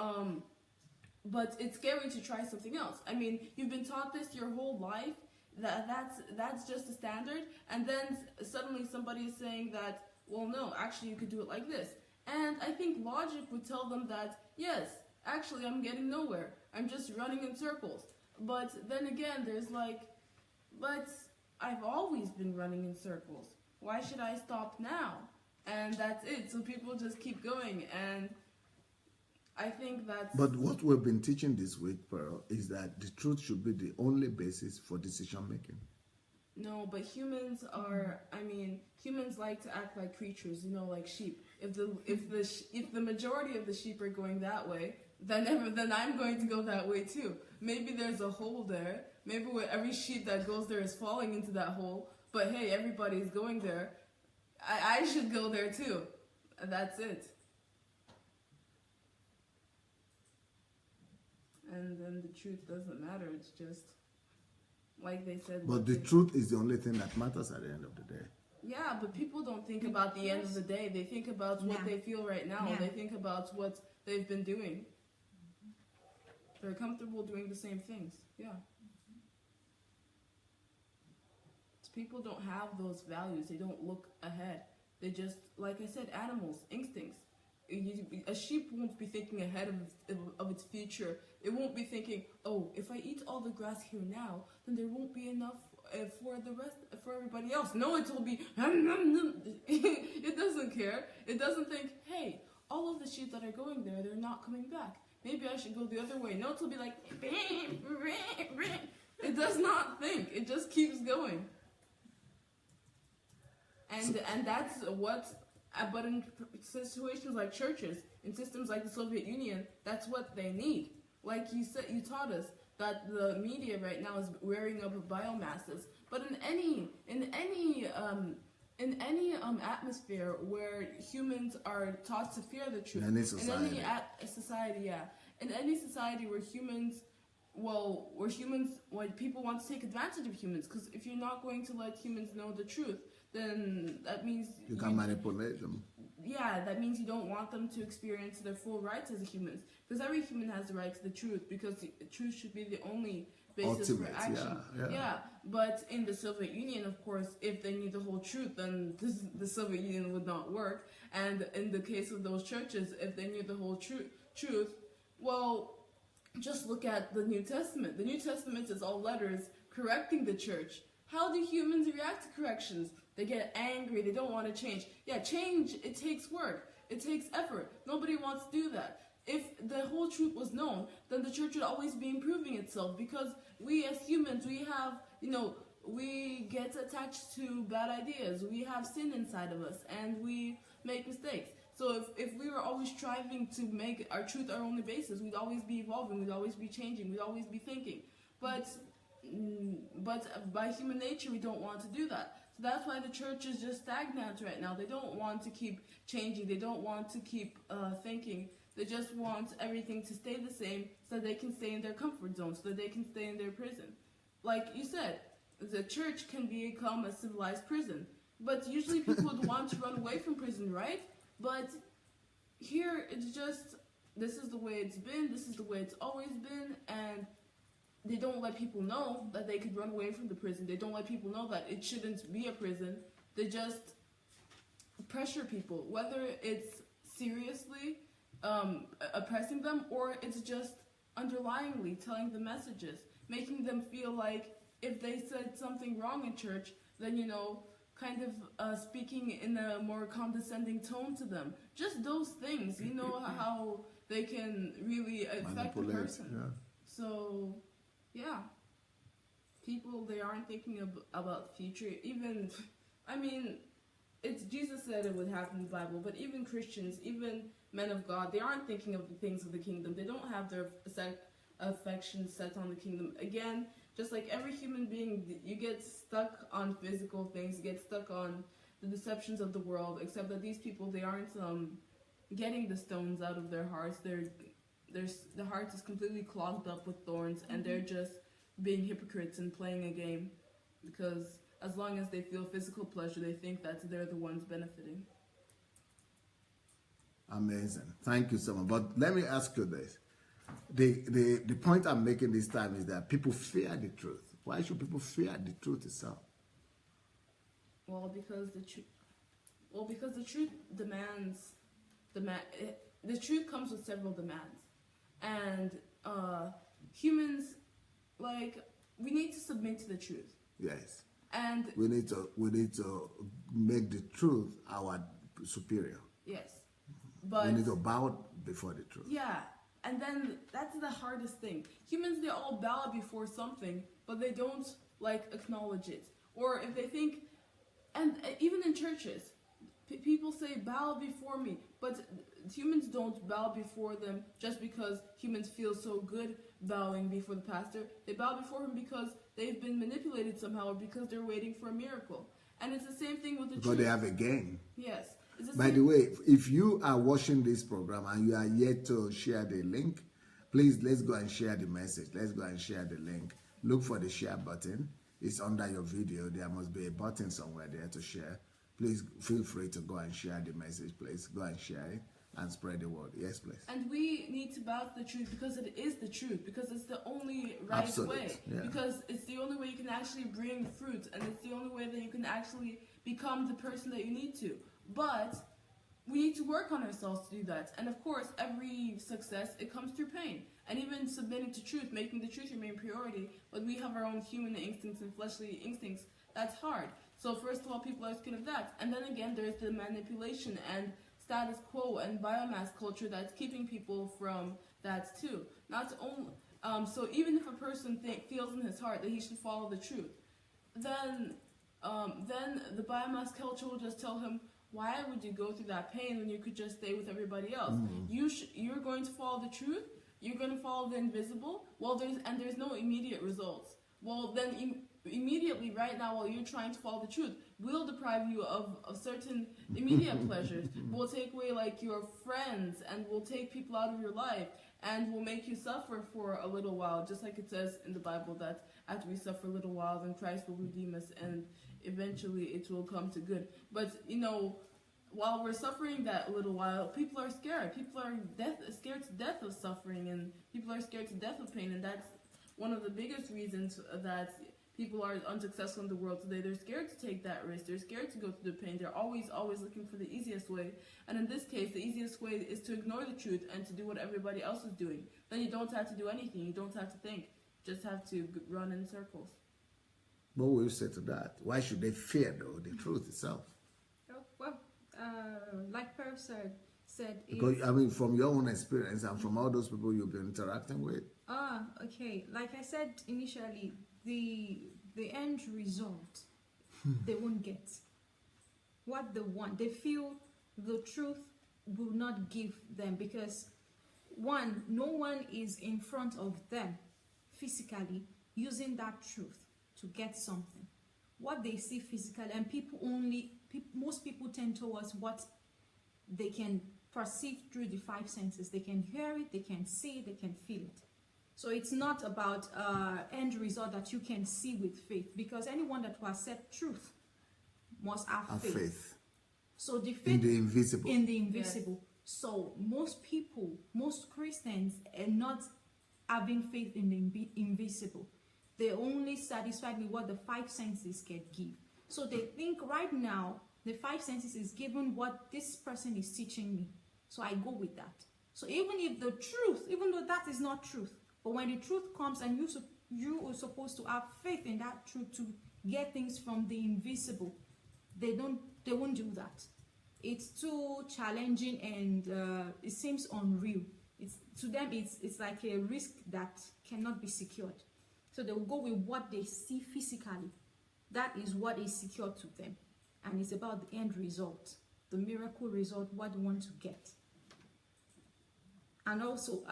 but it's scary to try something else. I mean, you've been taught this your whole life. That's just a standard, and then suddenly somebody is saying that, well, no, actually you could do it like this. And I think logic would tell them that, yes, actually I'm getting nowhere. I'm just running in circles. But then again, there's like, but I've always been running in circles. Why should I stop now? And that's it. So people just keep going, and I think that's... But what we've been teaching this week, Pearl, is that the truth should be the only basis for decision making. No, but humans like to act like creatures, like sheep. If the majority of the sheep are going that way, then I'm going to go that way too. Maybe there's a hole there. Maybe every sheep that goes there is falling into that hole. But hey, everybody's going there. I should go there too. And that's it. And then the truth doesn't matter. It's just like they said. But the truth is the only thing that matters at the end of the day. Yeah, but people don't think about the end of the day. They think about what they feel right now. They think about what they've been doing. They're comfortable doing the same things. Yeah. People don't have those values. They don't look ahead. They just, like I said, animals, instincts. A sheep won't be thinking ahead of its future. It won't be thinking, oh, if I eat all the grass here now, then there won't be enough for everybody else. No, it will be, it doesn't care. It doesn't think, hey, all of the sheep that are going there, they're not coming back. Maybe I should go the other way. No, it will be like, it does not think. It just keeps going. And that's what, but in situations like churches, in systems like the Soviet Union, that's what they need. Like you said, you taught us that the media right now is wearing up biomasses. But in any atmosphere where humans are taught to fear the truth, in any society, in any society where people want to take advantage of humans, because if you're not going to let humans know the truth, then that means you can manipulate them. Yeah, that means you don't want them to experience their full rights as humans, because every human has the right to the truth, because the truth should be the only basis for action. Yeah, but in the Soviet Union, of course, if they knew the whole truth, then the Soviet Union would not work. And in the case of those churches, if they knew the whole truth, well, just look at the New Testament. The New Testament is all letters correcting the church. How do humans react to corrections? They get angry. They don't want to change. Yeah, change, it takes work. It takes effort. Nobody wants to do that. If the whole truth was known, then the church would always be improving itself, because we as humans, we have, we get attached to bad ideas. We have sin inside of us, and we make mistakes. So if we were always striving to make our truth our only basis, we'd always be evolving, we'd always be changing, we'd always be thinking. But by human nature, we don't want to do that. So that's why the church is just stagnant right now. They don't want to keep changing. They don't want to keep thinking. They just want everything to stay the same so that they can stay in their comfort zone, so that they can stay in their prison. Like you said, the church can become a civilized prison. But usually people would want to run away from prison, right? But here it's just, this is the way it's been, this is the way it's always been, and they don't let people know that they could run away from the prison. They don't let people know that it shouldn't be a prison. They just pressure people, whether it's seriously oppressing them or it's just underlyingly telling them messages, making them feel like if they said something wrong in church, then, you know, kind of speaking in a more condescending tone to them. Just those things, you know, how they can really affect the person. Yeah. So, yeah. People, they aren't thinking about the future. Even, I mean, it's Jesus said it would happen in the Bible, but even Christians, even men of God, they aren't thinking of the things of the kingdom. They don't have their affection set on the kingdom. Again, just like every human being, you get stuck on physical things, you get stuck on the deceptions of the world, except that these people, they aren't getting the stones out of their hearts. The heart is completely clogged up with thorns, and they're just being hypocrites and playing a game, because as long as they feel physical pleasure, they think that they're the ones benefiting. Amazing. Thank you so much. But let me ask you this. The point I'm making this time is that people fear the truth. Why should people fear the truth itself? Well, because the truth demands the truth comes with several demands, and humans, like, we need to submit to the truth. Yes. And we need to make the truth our superior. Yes. But we need to bow before the truth. Yeah. And then that's the hardest thing. Humans, they all bow before something, but they don't, like, acknowledge it. Or if they think, and even in churches, people say, bow before me. But humans don't bow before them just because humans feel so good bowing before the pastor. They bow before him because they've been manipulated somehow, or because they're waiting for a miracle. And it's the same thing with the truth. Because they have a gain. Yes. By the way, if you are watching this program and you are yet to share the link, please, let's go and share the message. Let's go and share the link. Look for the share button. It's under your video. There must be a button somewhere there to share. Please feel free to go and share the message. Please go and share it and spread the word. Yes, please. And we need to bow to the truth because it is the truth, because it's the only right way. Yeah. Because it's the only way you can actually bring fruit, and it's the only way that you can actually become the person that you need to. But we need to work on ourselves to do that. And of course, every success, it comes through pain. And even submitting to truth, making the truth your main priority, but we have our own human instincts and fleshly instincts, that's hard. So first of all, people are scared of that. And then again, there's the manipulation and status quo and biomass culture that's keeping people from that too. Not only, so even if a person feels in his heart that he should follow the truth, then the biomass culture will just tell him, why would you go through that pain when you could just stay with everybody else? You're going to follow the truth. You're going to follow the invisible. Well, there's no immediate results. Well, then immediately, right now, while you're trying to follow the truth, we'll deprive you of certain immediate pleasures. We'll take away, like, your friends, and we'll take people out of your life, and we'll make you suffer for a little while, just like it says in the Bible that after we suffer a little while, then Christ will redeem us, and eventually it will come to good. But, you know, while we're suffering that little while, people are scared. People are scared to death of suffering, and people are scared to death of pain, and that's one of the biggest reasons that people are unsuccessful in the world today. They're scared to take that risk. They're scared to go through the pain. They're always looking for the easiest way. And in this case, the easiest way is to ignore the truth and to do what everybody else is doing. Then you don't have to do anything. You don't have to think. You just have to run in circles. What will you say to that? Why should they fear, though, the truth itself? Oh, well, like Per said, because, I mean, from your own experience and from all those people you've been interacting with. Okay. Like I said initially, the end result they won't get. What they want, they feel the truth will not give them, because one, no one is in front of them physically using that truth to get something. what they see physically, and most people tend towards what they can perceive through the five senses. They can hear it, they can see it, they can feel it. So it's not about end result that you can see with faith, because anyone that will accept truth must have faith. So the faith in the invisible. In the invisible. Yes. So most people, most Christians, are not having faith in the invisible. They're only satisfied with what the five senses can give. So they think right now the five senses is given what this person is teaching me. So I go with that. So even if the truth, even though that is not truth, but when the truth comes and you are supposed to have faith in that truth to get things from the invisible, they won't do that. It's too challenging, and it seems unreal. To them it's like a risk that cannot be secured. So they will go with what they see physically. That is what is secure to them, and it's about the end result, the miracle result, what they want to get. And also,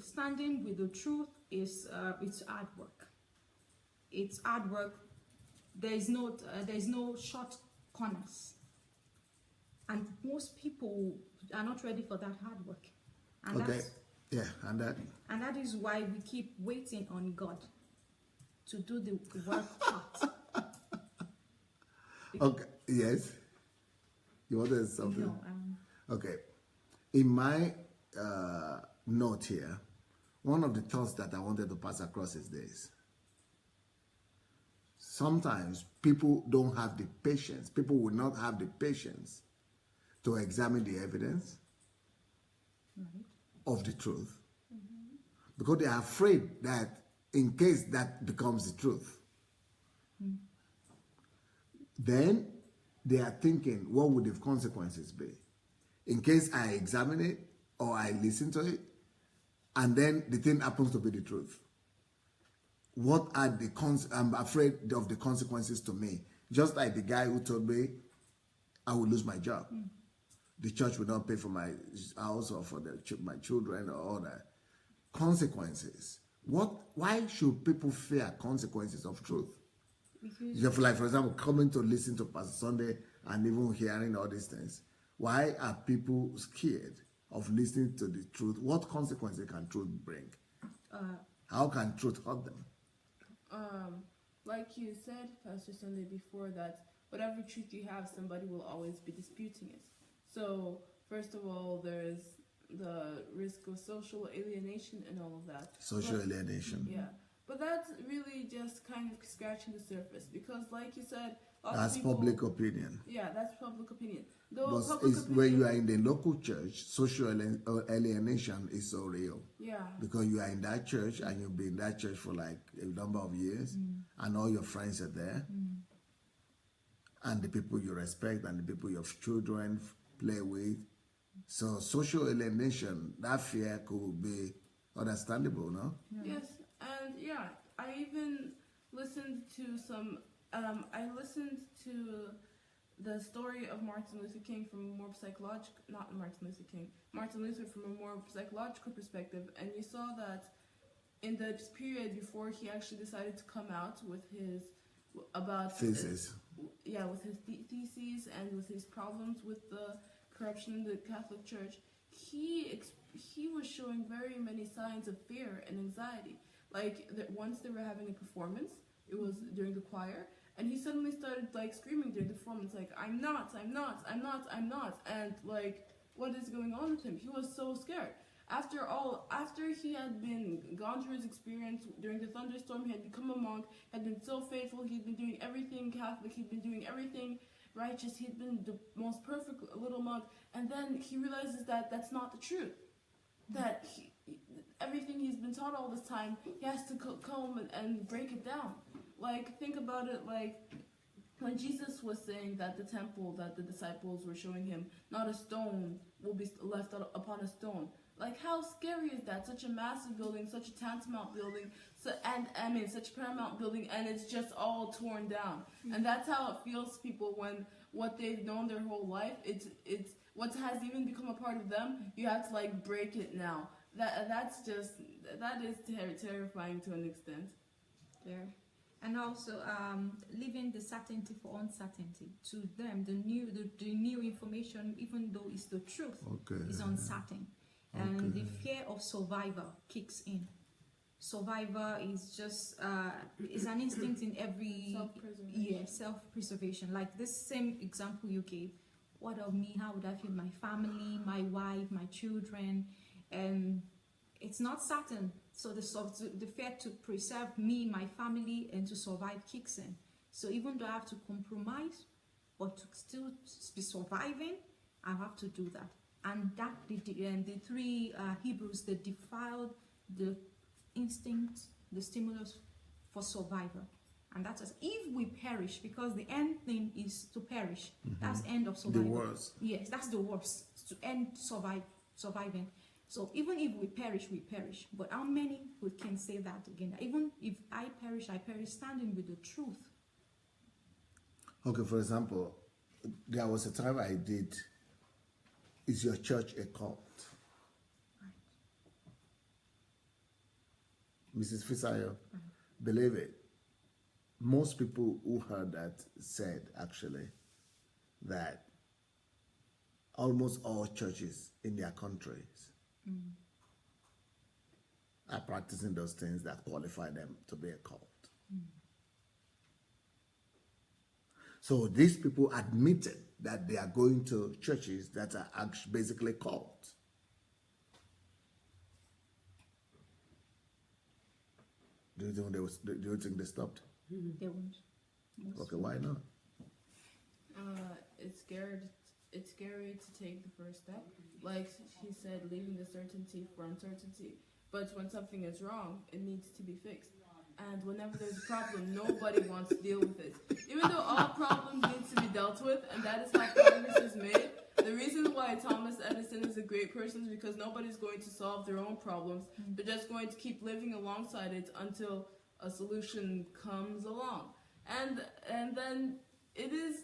standing with the truth is it's hard work. It's hard work. There's no short corners, and most people are not ready for that hard work. And and that is why we keep waiting on God to do the work part. Okay. Yes. You wanted something? No. Okay. In my note here, one of the thoughts that I wanted to pass across is this. Sometimes people don't have the patience. People will not have the patience to examine the evidence of the truth, because they are afraid that in case that becomes the truth, then they are thinking, what would the consequences be in case I examine it or I listen to it and then the thing happens to be the truth? What are the I'm afraid of the consequences to me. Just like the guy who told me I will lose my job. The church will not pay for my house or for my children or all that. Consequences. Why should people fear consequences of truth? Because, like, for example, coming to listen to Pastor Sunday and even hearing all these things. Why are people scared of listening to the truth? What consequences can truth bring? How can truth hurt them? Like you said, Pastor Sunday, before, that whatever truth you have, somebody will always be disputing it. So, first of all, there's the risk of social alienation and all of that. Social alienation. Yeah. But that's really just kind of scratching the surface, because like you said, that's public opinion. Yeah, that's public opinion. When you are in the local church, social alienation is so real. Yeah. Because you are in that church and you've been in that church for like a number of years, and all your friends are there, and the people you respect and the people your children play with. So social alienation, that fear could be understandable, no? Yeah. Yes, and yeah, I even listened to some. I listened to the story of Martin Luther King from a more psychological, not Martin Luther King, Martin Luther from a more psychological perspective, and you saw that in the period before he actually decided to come out with his thesis. With his theses and with his problems with the corruption in the Catholic Church, he was showing very many signs of fear and anxiety. Like once they were having a performance, it was during the choir, and he suddenly started like screaming during the performance, like I'm not, and like what is going on with him? He was so scared. After he had gone through his experience during the thunderstorm, he had become a monk, had been so faithful, he'd been doing everything Catholic, he'd been doing everything righteous, he'd been the most perfect little monk, and then he realizes that that's not the truth. That everything he's been taught all this time, he has to come and break it down. Like, think about it, like when Jesus was saying that the temple that the disciples were showing him, not a stone will be left upon a stone. Like, how scary is that? Such a massive building, such a tantamount building, such a paramount building, and it's just all torn down. And that's how it feels to people when what they've known their whole life, it's what has even become a part of them, you have to like break it now. That is terrifying to an extent. Yeah. And also leaving the certainty for uncertainty. To them, the new information, even though it's the truth, is uncertain. And the fear of survival kicks in. Survivor is just is an instinct in every self-preservation. Like this same example you gave. What of me? How would I feel? My family, my wife, my children, and it's not certain. So the fear to preserve me, my family, and to survive kicks in. So even though I have to compromise, but to still be surviving, I have to do that. And that the three Hebrews, they defiled the instinct, the stimulus for survival. And that's as if we perish, because the end thing is to perish. That's end of survival. The worst. Yes, that's the worst. To end surviving. So even if we perish, we perish. But how many can say that again? Even if I perish standing with the truth. Okay, for example, there was a time I did, is your church a cult? Right. Mrs. Fisayo, believe it. Most people who heard that said, actually, that almost all churches in their countries are practicing those things that qualify them to be a cult. So these people admitted that they are going to churches that are actually basically cults. Do you think they stopped? They won't. Okay, why not? It's scary to take the first step. Like he said, leaving the certainty for uncertainty. But when something is wrong, it needs to be fixed. And whenever there's a problem, nobody wants to deal with it. Even though all problems need to be dealt with, and that is how progress is made. The reason why Thomas Edison is a great person is because nobody's going to solve their own problems. They're just going to keep living alongside it until a solution comes along. And then it is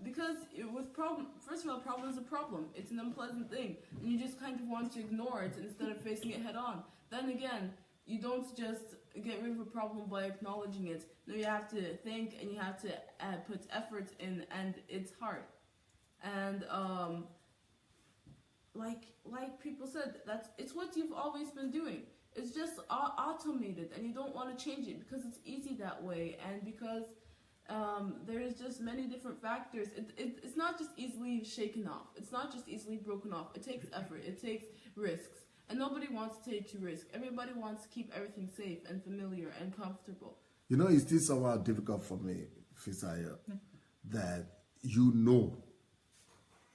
because with problem, first of all, problem is a problem. It's an unpleasant thing, and you just kind of want to ignore it instead of facing it head on. Then again, you don't just get rid of a problem by acknowledging it. No, you have to think and you have to put effort in, and it's hard. And like people said, it's what you've always been doing. It's just automated, and you don't want to change it because it's easy that way, and because there's just many different factors. It's not just easily shaken off. It's not just easily broken off. It takes effort. It takes risks. And nobody wants to take risk. Everybody wants to keep everything safe and familiar and comfortable. You know, it's still somehow difficult for me, Fisaya, that you know,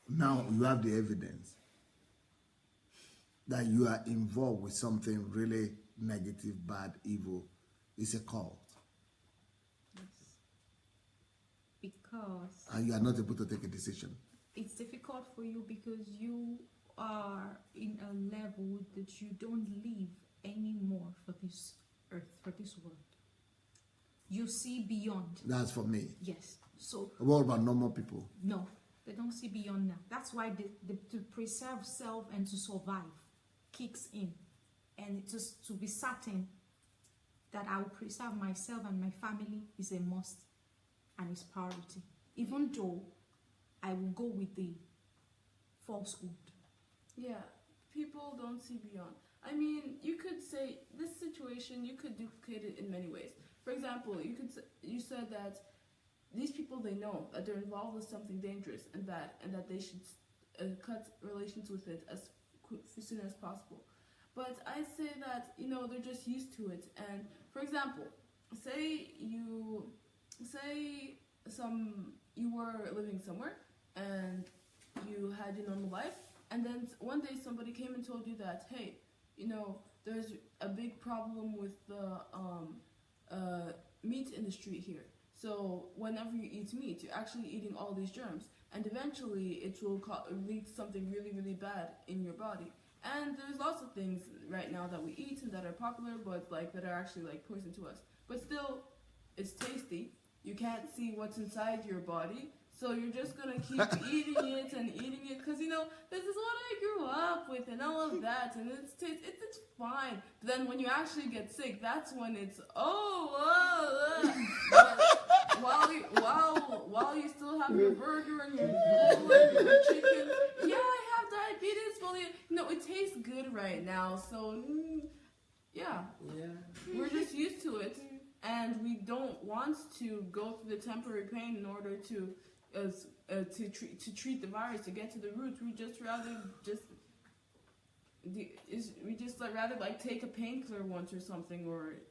now you have the evidence that you are involved with something really negative, bad, evil. It's a cult. Because and you are not able to take a decision. It's difficult for you because you are in a level that you don't live anymore for this earth, for this world. You see beyond. That's for me. Yes. So what about normal people? No, they don't see beyond now. That's why to preserve self and to survive kicks in, and just to be certain that I will preserve myself and my family is a must. And its priority, even though I will go with the falsehood. Yeah, people don't see beyond. I mean, you could say this situation, you could duplicate it in many ways. For example, you said that these people, they know that they're involved with something dangerous and bad, and that they should cut relations with it as soon as possible. But I say that, they're just used to it. And for example, say you were living somewhere and you had your normal life, and then one day somebody came and told you that, hey, there's a big problem with the meat industry here. So whenever you eat meat, you're actually eating all these germs, and eventually it will lead to something really, really bad in your body. And there's lots of things right now that we eat and that are popular, but that are actually poison to us. But still, it's tasty. You can't see what's inside your body, so you're just gonna keep eating it and eating it because this is what I grew up with and all of that, and it's fine. But then when you actually get sick, that's when it's while you still have your burger and your chicken, yeah, I have diabetes. Well, it tastes good right now, so yeah, we're just used to it, and we don't want to go through the temporary pain in order to treat the virus, to get to the root. We just rather take a painkiller once or something, or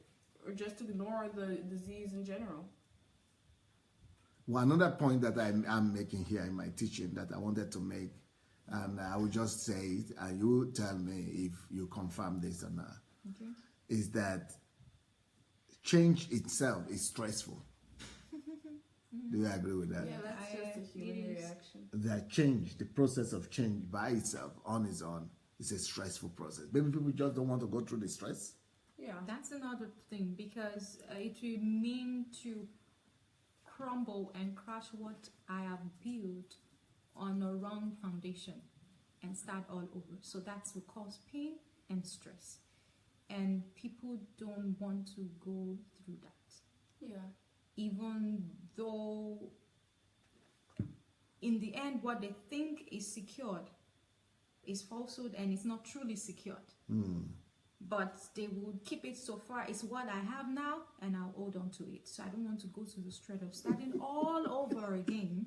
just ignore the disease in general. Well, another point that I'm making here in my teaching that I wanted to make, and I will just say it, and you tell me if you confirm this or not, okay, is that change itself is stressful. Do you agree with that? Yeah, that's just a human reaction. That change, the process of change by itself, on its own, is a stressful process. Maybe people just don't want to go through the stress. Yeah, that's another thing, because it will mean to crumble and crash what I have built on a wrong foundation and start all over. So that will cause pain and stress, and people don't want to go through that. Yeah. Even though in the end what they think is secured is falsehood and it's not truly secured. But they would keep it so far. It's what I have now, and I'll hold on to it. So I don't want to go through the stress of starting all over again,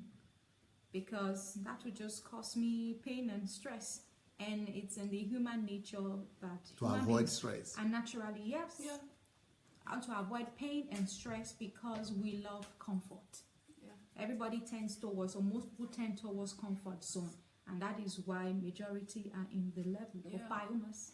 because that would just cause me pain and stress. And it's in the human nature that to avoid stress. And naturally, yes. Yeah. And to avoid pain and stress, because we love comfort. Yeah. Everybody tends towards, or most people tend towards comfort zone. And that is why majority are in the level of biomass.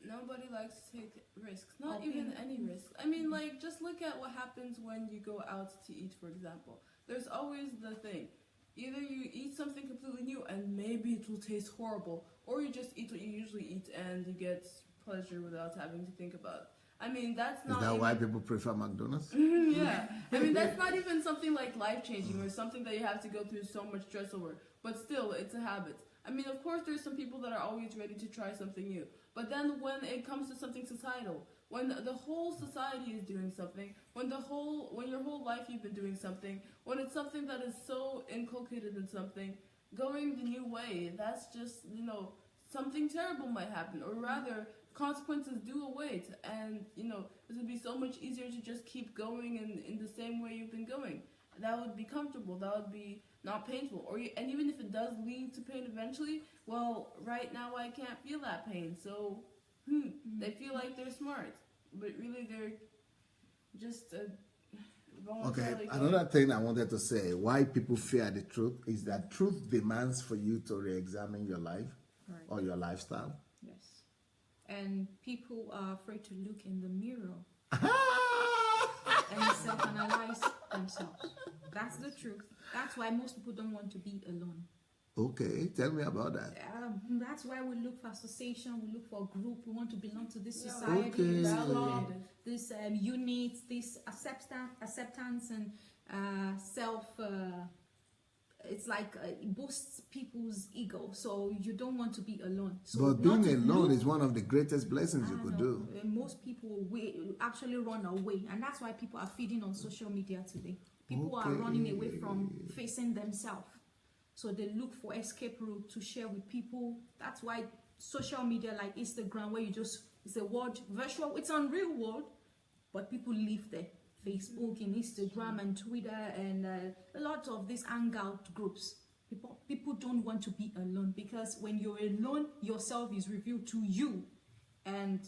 Nobody likes to take risks, not even any risk. I mean, just look at what happens when you go out to eat, for example. There's always the thing. Either you eat something completely new and maybe it will taste horrible, or you just eat what you usually eat and you get pleasure without having to think about it. I mean, that's not... Is that why people prefer McDonald's? Yeah. I mean, that's not even something like life-changing or something that you have to go through so much stress over. But still, it's a habit. I mean, of course, there's some people that are always ready to try something new. But then when it comes to something societal, when the whole society is doing something, when your whole life you've been doing something, when it's something that is so inculcated in something, going the new way, that's just, something terrible might happen. Or rather, consequences do await. And, it would be so much easier to just keep going in the same way you've been going. That would be comfortable. That would be not painful. And even if it does lead to pain eventually, well, right now I can't feel that pain. So, they feel like they're smart. But really they're just Okay, another thing I wanted to say, why people fear the truth, is that truth demands for you to re-examine your life or your lifestyle. Yes. And people are afraid to look in the mirror and self-analyze themselves. That's the truth. That's why most people don't want to be alone. Okay, tell me about that. That's why we look for association, we look for a group, we want to belong to this society, this club, this unit, this acceptance and self, it's like it boosts people's ego, so you don't want to be alone. So but being alone is one of the greatest blessings you could do. Most people actually run away, and that's why people are feeding on social media today. People are running away from facing themselves. So they look for escape route to share with people. That's why social media like Instagram, where it's a world virtual, it's on real world, but people live there. Facebook and Instagram and Twitter and a lot of these hangout groups. People don't want to be alone, because when you're alone, yourself is revealed to you. And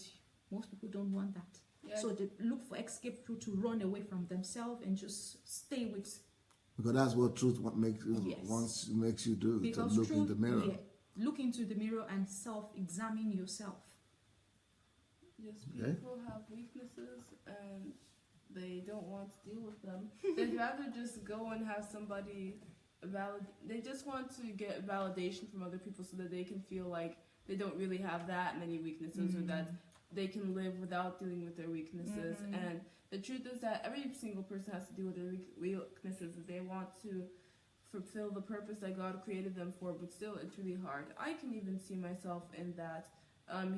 most people don't want that. Yeah. So they look for escape route to run away from themselves and just stay with. Because that's what truth makes you do, because to look in the mirror. Yeah, look into the mirror and self-examine yourself. Yes, people have weaknesses and they don't want to deal with them. They'd rather just go and have somebody they just want to get validation from other people so that they can feel like they don't really have that many weaknesses, or that they can live without dealing with their weaknesses. And the truth is that every single person has to deal with their weaknesses. They want to fulfill the purpose that God created them for, but still it's really hard. I can even see myself in that.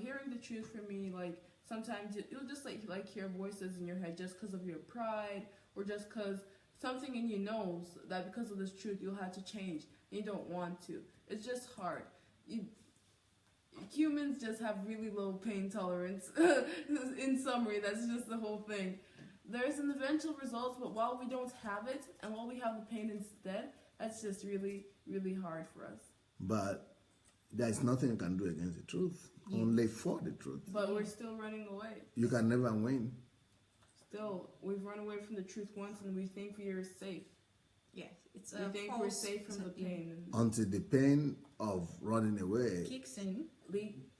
Hearing the truth for me, like sometimes you'll just like hear voices in your head just because of your pride, or just because something in you knows that because of this truth you'll have to change and you don't want to. It's just hard. Humans just have really low pain tolerance. In summary, that's just the whole thing. There's an eventual result, but while we don't have it, and while we have the pain instead, that's just really, really hard for us. But there's nothing you can do against the truth, only for the truth. But we're still running away. You can never win. Still, we've run away from the truth once, and we think we are safe. Yes, it's we think we're safe from the pain. Until the pain of running away kicks in,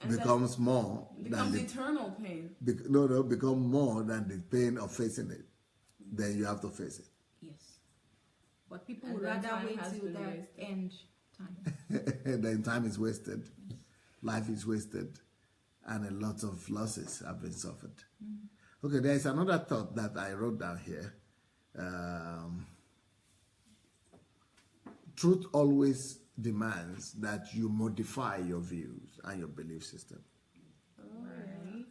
becomes more becomes than the eternal pain. Become more than the pain of facing it. Then you have to face it. Yes, but people would rather wait till that end time. Then time is wasted, life is wasted, and a lot of losses have been suffered. Okay, there is another thought that I wrote down here. Truth always demands that you modify your views and your belief system. Right.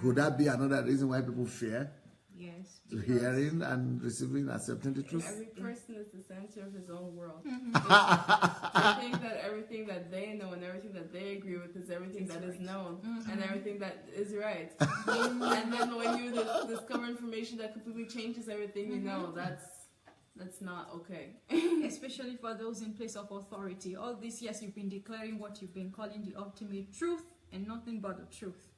Could that be another reason why people fear? Yes. Hearing and receiving, accepting the truth? Every person is the center of his own world. They think that everything that they know and everything that they agree with is everything that is known and everything that is right. And then when you discover information that completely changes everything you know, that's not okay. Especially for those in place of authority. All these years you've been declaring what you've been calling the ultimate truth and nothing but the truth.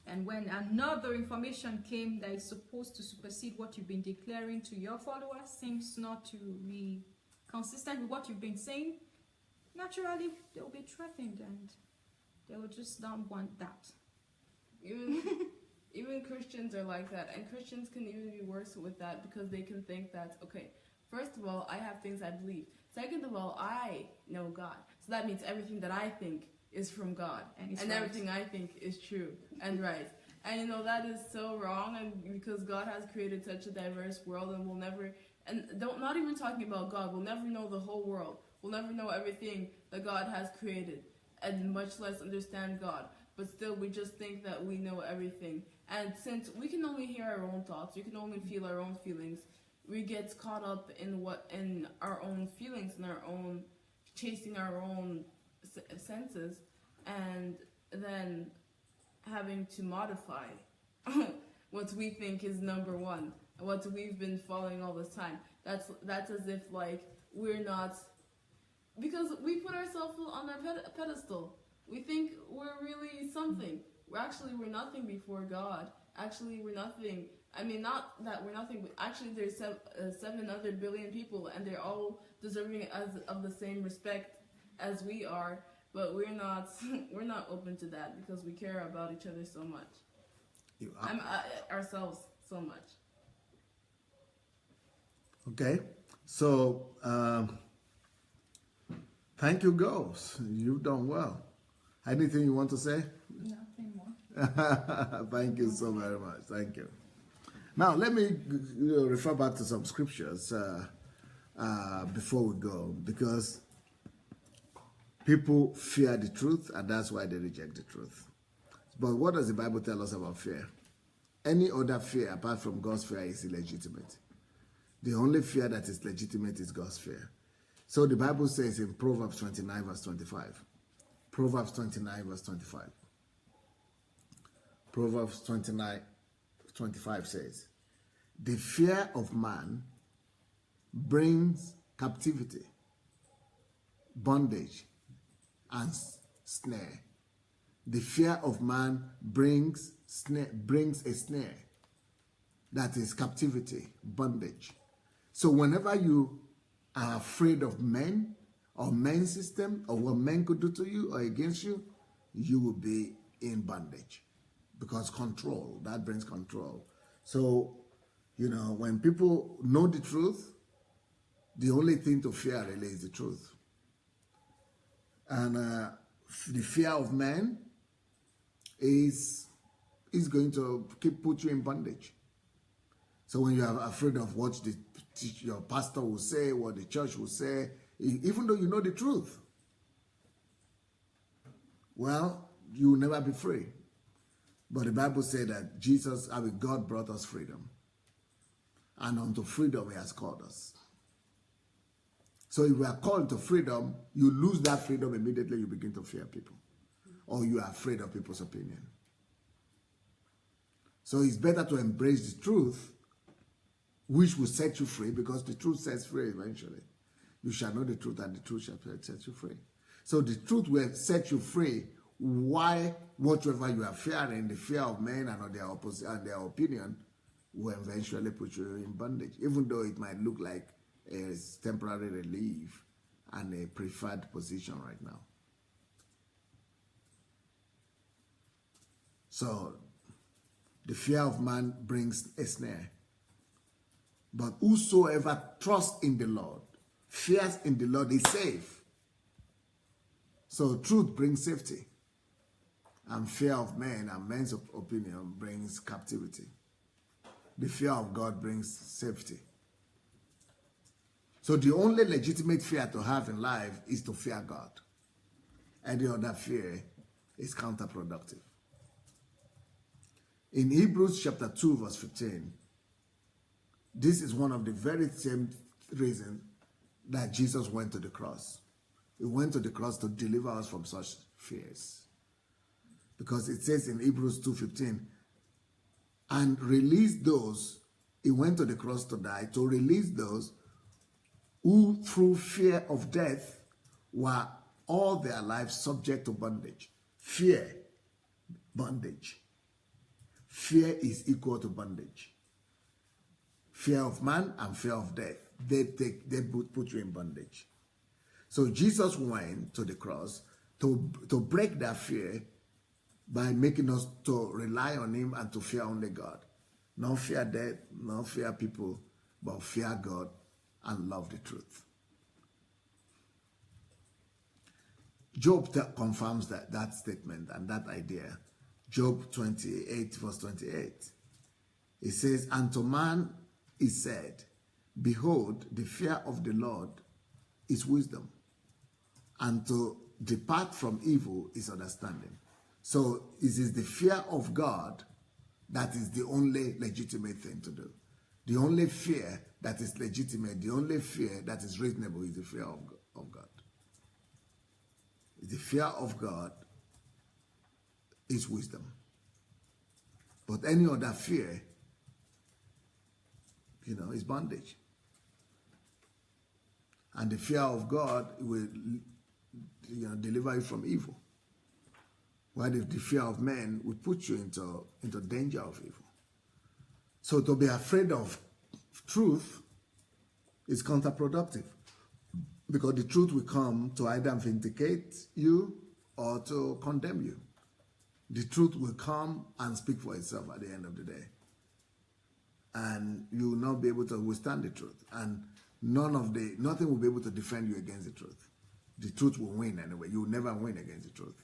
And when another information came that is supposed to supersede what you've been declaring to your followers, seems not to be consistent with what you've been saying, naturally they'll be threatened and they will just don't want that. Even Christians are like that, and Christians can even be worse with that because they can think that, okay, first of all, I have things I believe. Second of all, I know God. So that means everything that I think is from God. And everything I think is true and right. And that is so wrong, and because God has created such a diverse world, and we'll never, not even talking about God, we'll never know the whole world. We'll never know everything that God has created, and much less understand God. But still, we just think that we know everything. And since we can only hear our own thoughts, we can only feel our own feelings, we get caught up in our own feelings and our own chasing our own senses, and then having to modify what we think is number one, what we've been following all this time. That's as if like we're not, because we put ourselves on a pedestal. We think we're really something. We're nothing before God. Actually, we're nothing. I mean, not that we're nothing, but actually there's 7 other billion people, and they're all deserving of the same respect as we are, but we're not open to that because we care about each other so much. Ourselves so much. Okay, so thank you, girls. You've done well. Anything you want to say? Nothing more. Thank you so very much. Thank you. Now, let me refer back to some scriptures before we go, because people fear the truth, and that's why they reject the truth. But what does the Bible tell us about fear? Any other fear apart from God's fear is illegitimate. The only fear that is legitimate is God's fear. So the Bible says in Proverbs 29, verse 25. Proverbs 29, verse 25. Proverbs 29, 25 says, "The fear of man brings captivity, bondage, and snare." The fear of man brings a snare. That is captivity, bondage. So whenever you are afraid of men or men's system or what men could do to you or against you, you will be in bondage. Because control, that brings control. So, when people know the truth, the only thing to fear really is the truth. And the fear of man is going to put you in bondage. So when you are afraid of what your pastor will say, what the church will say, even though you know the truth, well, you will never be free. But the Bible said that God brought us freedom. And unto freedom he has called us. So if we are called to freedom, you lose that freedom immediately, you begin to fear people. Or you are afraid of people's opinion. So it's better to embrace the truth, which will set you free, because the truth sets free eventually. You shall know the truth, and the truth shall set you free. So the truth will set you free. Why whatever you are fearing, the fear of men and their opinion, will eventually put you in bondage, even though it might look like a temporary relief and a preferred position right now. So the fear of man brings a snare. But whosoever trusts in the Lord, fears in the Lord, is safe. So truth brings safety. And fear of men and men's opinion brings captivity. The fear of God brings safety. So the only legitimate fear to have in life is to fear God. Any other fear is counterproductive. In Hebrews chapter 2 verse 15, this is one of the very same reasons that Jesus went to the cross. He went to the cross to deliver us from such fears. Because it says in Hebrews 2:15, and release those, he went to the cross to die, to release those who through fear of death were all their lives subject to bondage. Fear, bondage. Fear is equal to bondage. Fear of man and fear of death, they put you in bondage. So Jesus went to the cross to break that fear by making us to rely on him and to fear only God. Not fear death, not fear people, but fear God and love the truth. Job confirms that statement and that idea. Job 28 verse 28. It says, and to man is said, behold, the fear of the Lord is wisdom, and to depart from evil is understanding. So it is the fear of God that is the only legitimate thing to do. The only fear that is legitimate, the only fear that is reasonable is the fear of God. The fear of God is wisdom. But any other fear, is bondage. And the fear of God will deliver you from evil. While the fear of men will put you into danger of evil. So to be afraid of truth is counterproductive, because the truth will come to either vindicate you or to condemn you. The truth will come and speak for itself at the end of the day. And you will not be able to withstand the truth. And nothing will be able to defend you against the truth. The truth will win anyway. You will never win against the truth.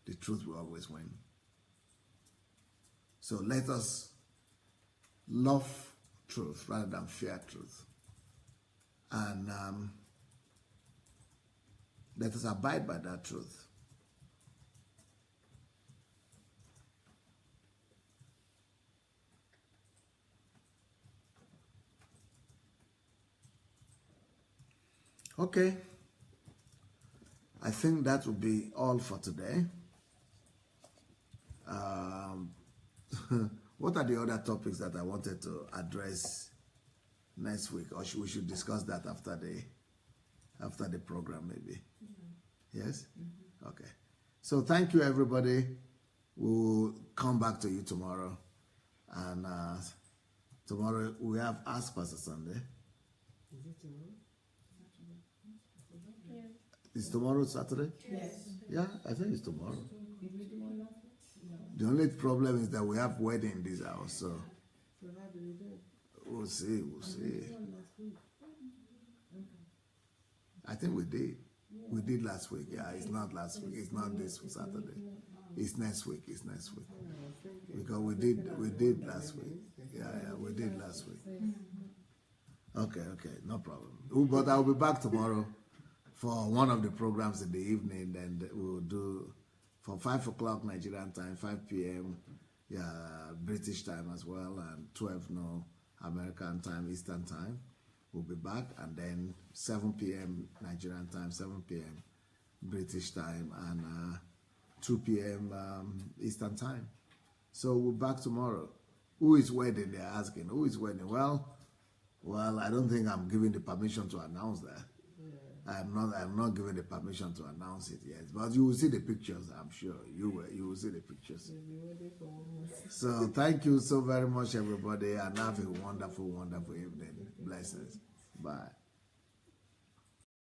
The truth will always win. So let us love truth rather than fear truth. And let us abide by that truth. Okay. I think that will be all for today. What are the other topics that I wanted to address next week? Or we should discuss that after the program, maybe. Mm-hmm. Yes? Mm-hmm. Okay. So thank you, everybody. We'll come back to you tomorrow. And tomorrow we have Ask Pastor Sunday. Is it tomorrow? Yeah. Is tomorrow Saturday? Yes. Yeah, I think it's tomorrow. The only problem is that we have wedding in this house, so how do we do it? we'll see. I think we did. We did last week. Yeah, it's not last week. It's not this Saturday. It's next week. Because we did last week. Yeah, we did last week. Okay, no problem. But I'll be back tomorrow for one of the programs in the evening. Then we'll do for 5 o'clock Nigerian time, 5 p.m. British time as well, and 12 no American time, Eastern time. We'll be back, and then 7 p.m. Nigerian time, 7 p.m. British time, and 2 p.m. Eastern time. So we're back tomorrow. Who is wedding? They're asking. Who is wedding? Well, I don't think I'm giving the permission to announce that. Yeah. I'm not giving the permission to announce it yet. But you will see the pictures, I'm sure. You will see the pictures. So thank you so very much, everybody, and have a wonderful, wonderful evening. Blessings. Bye.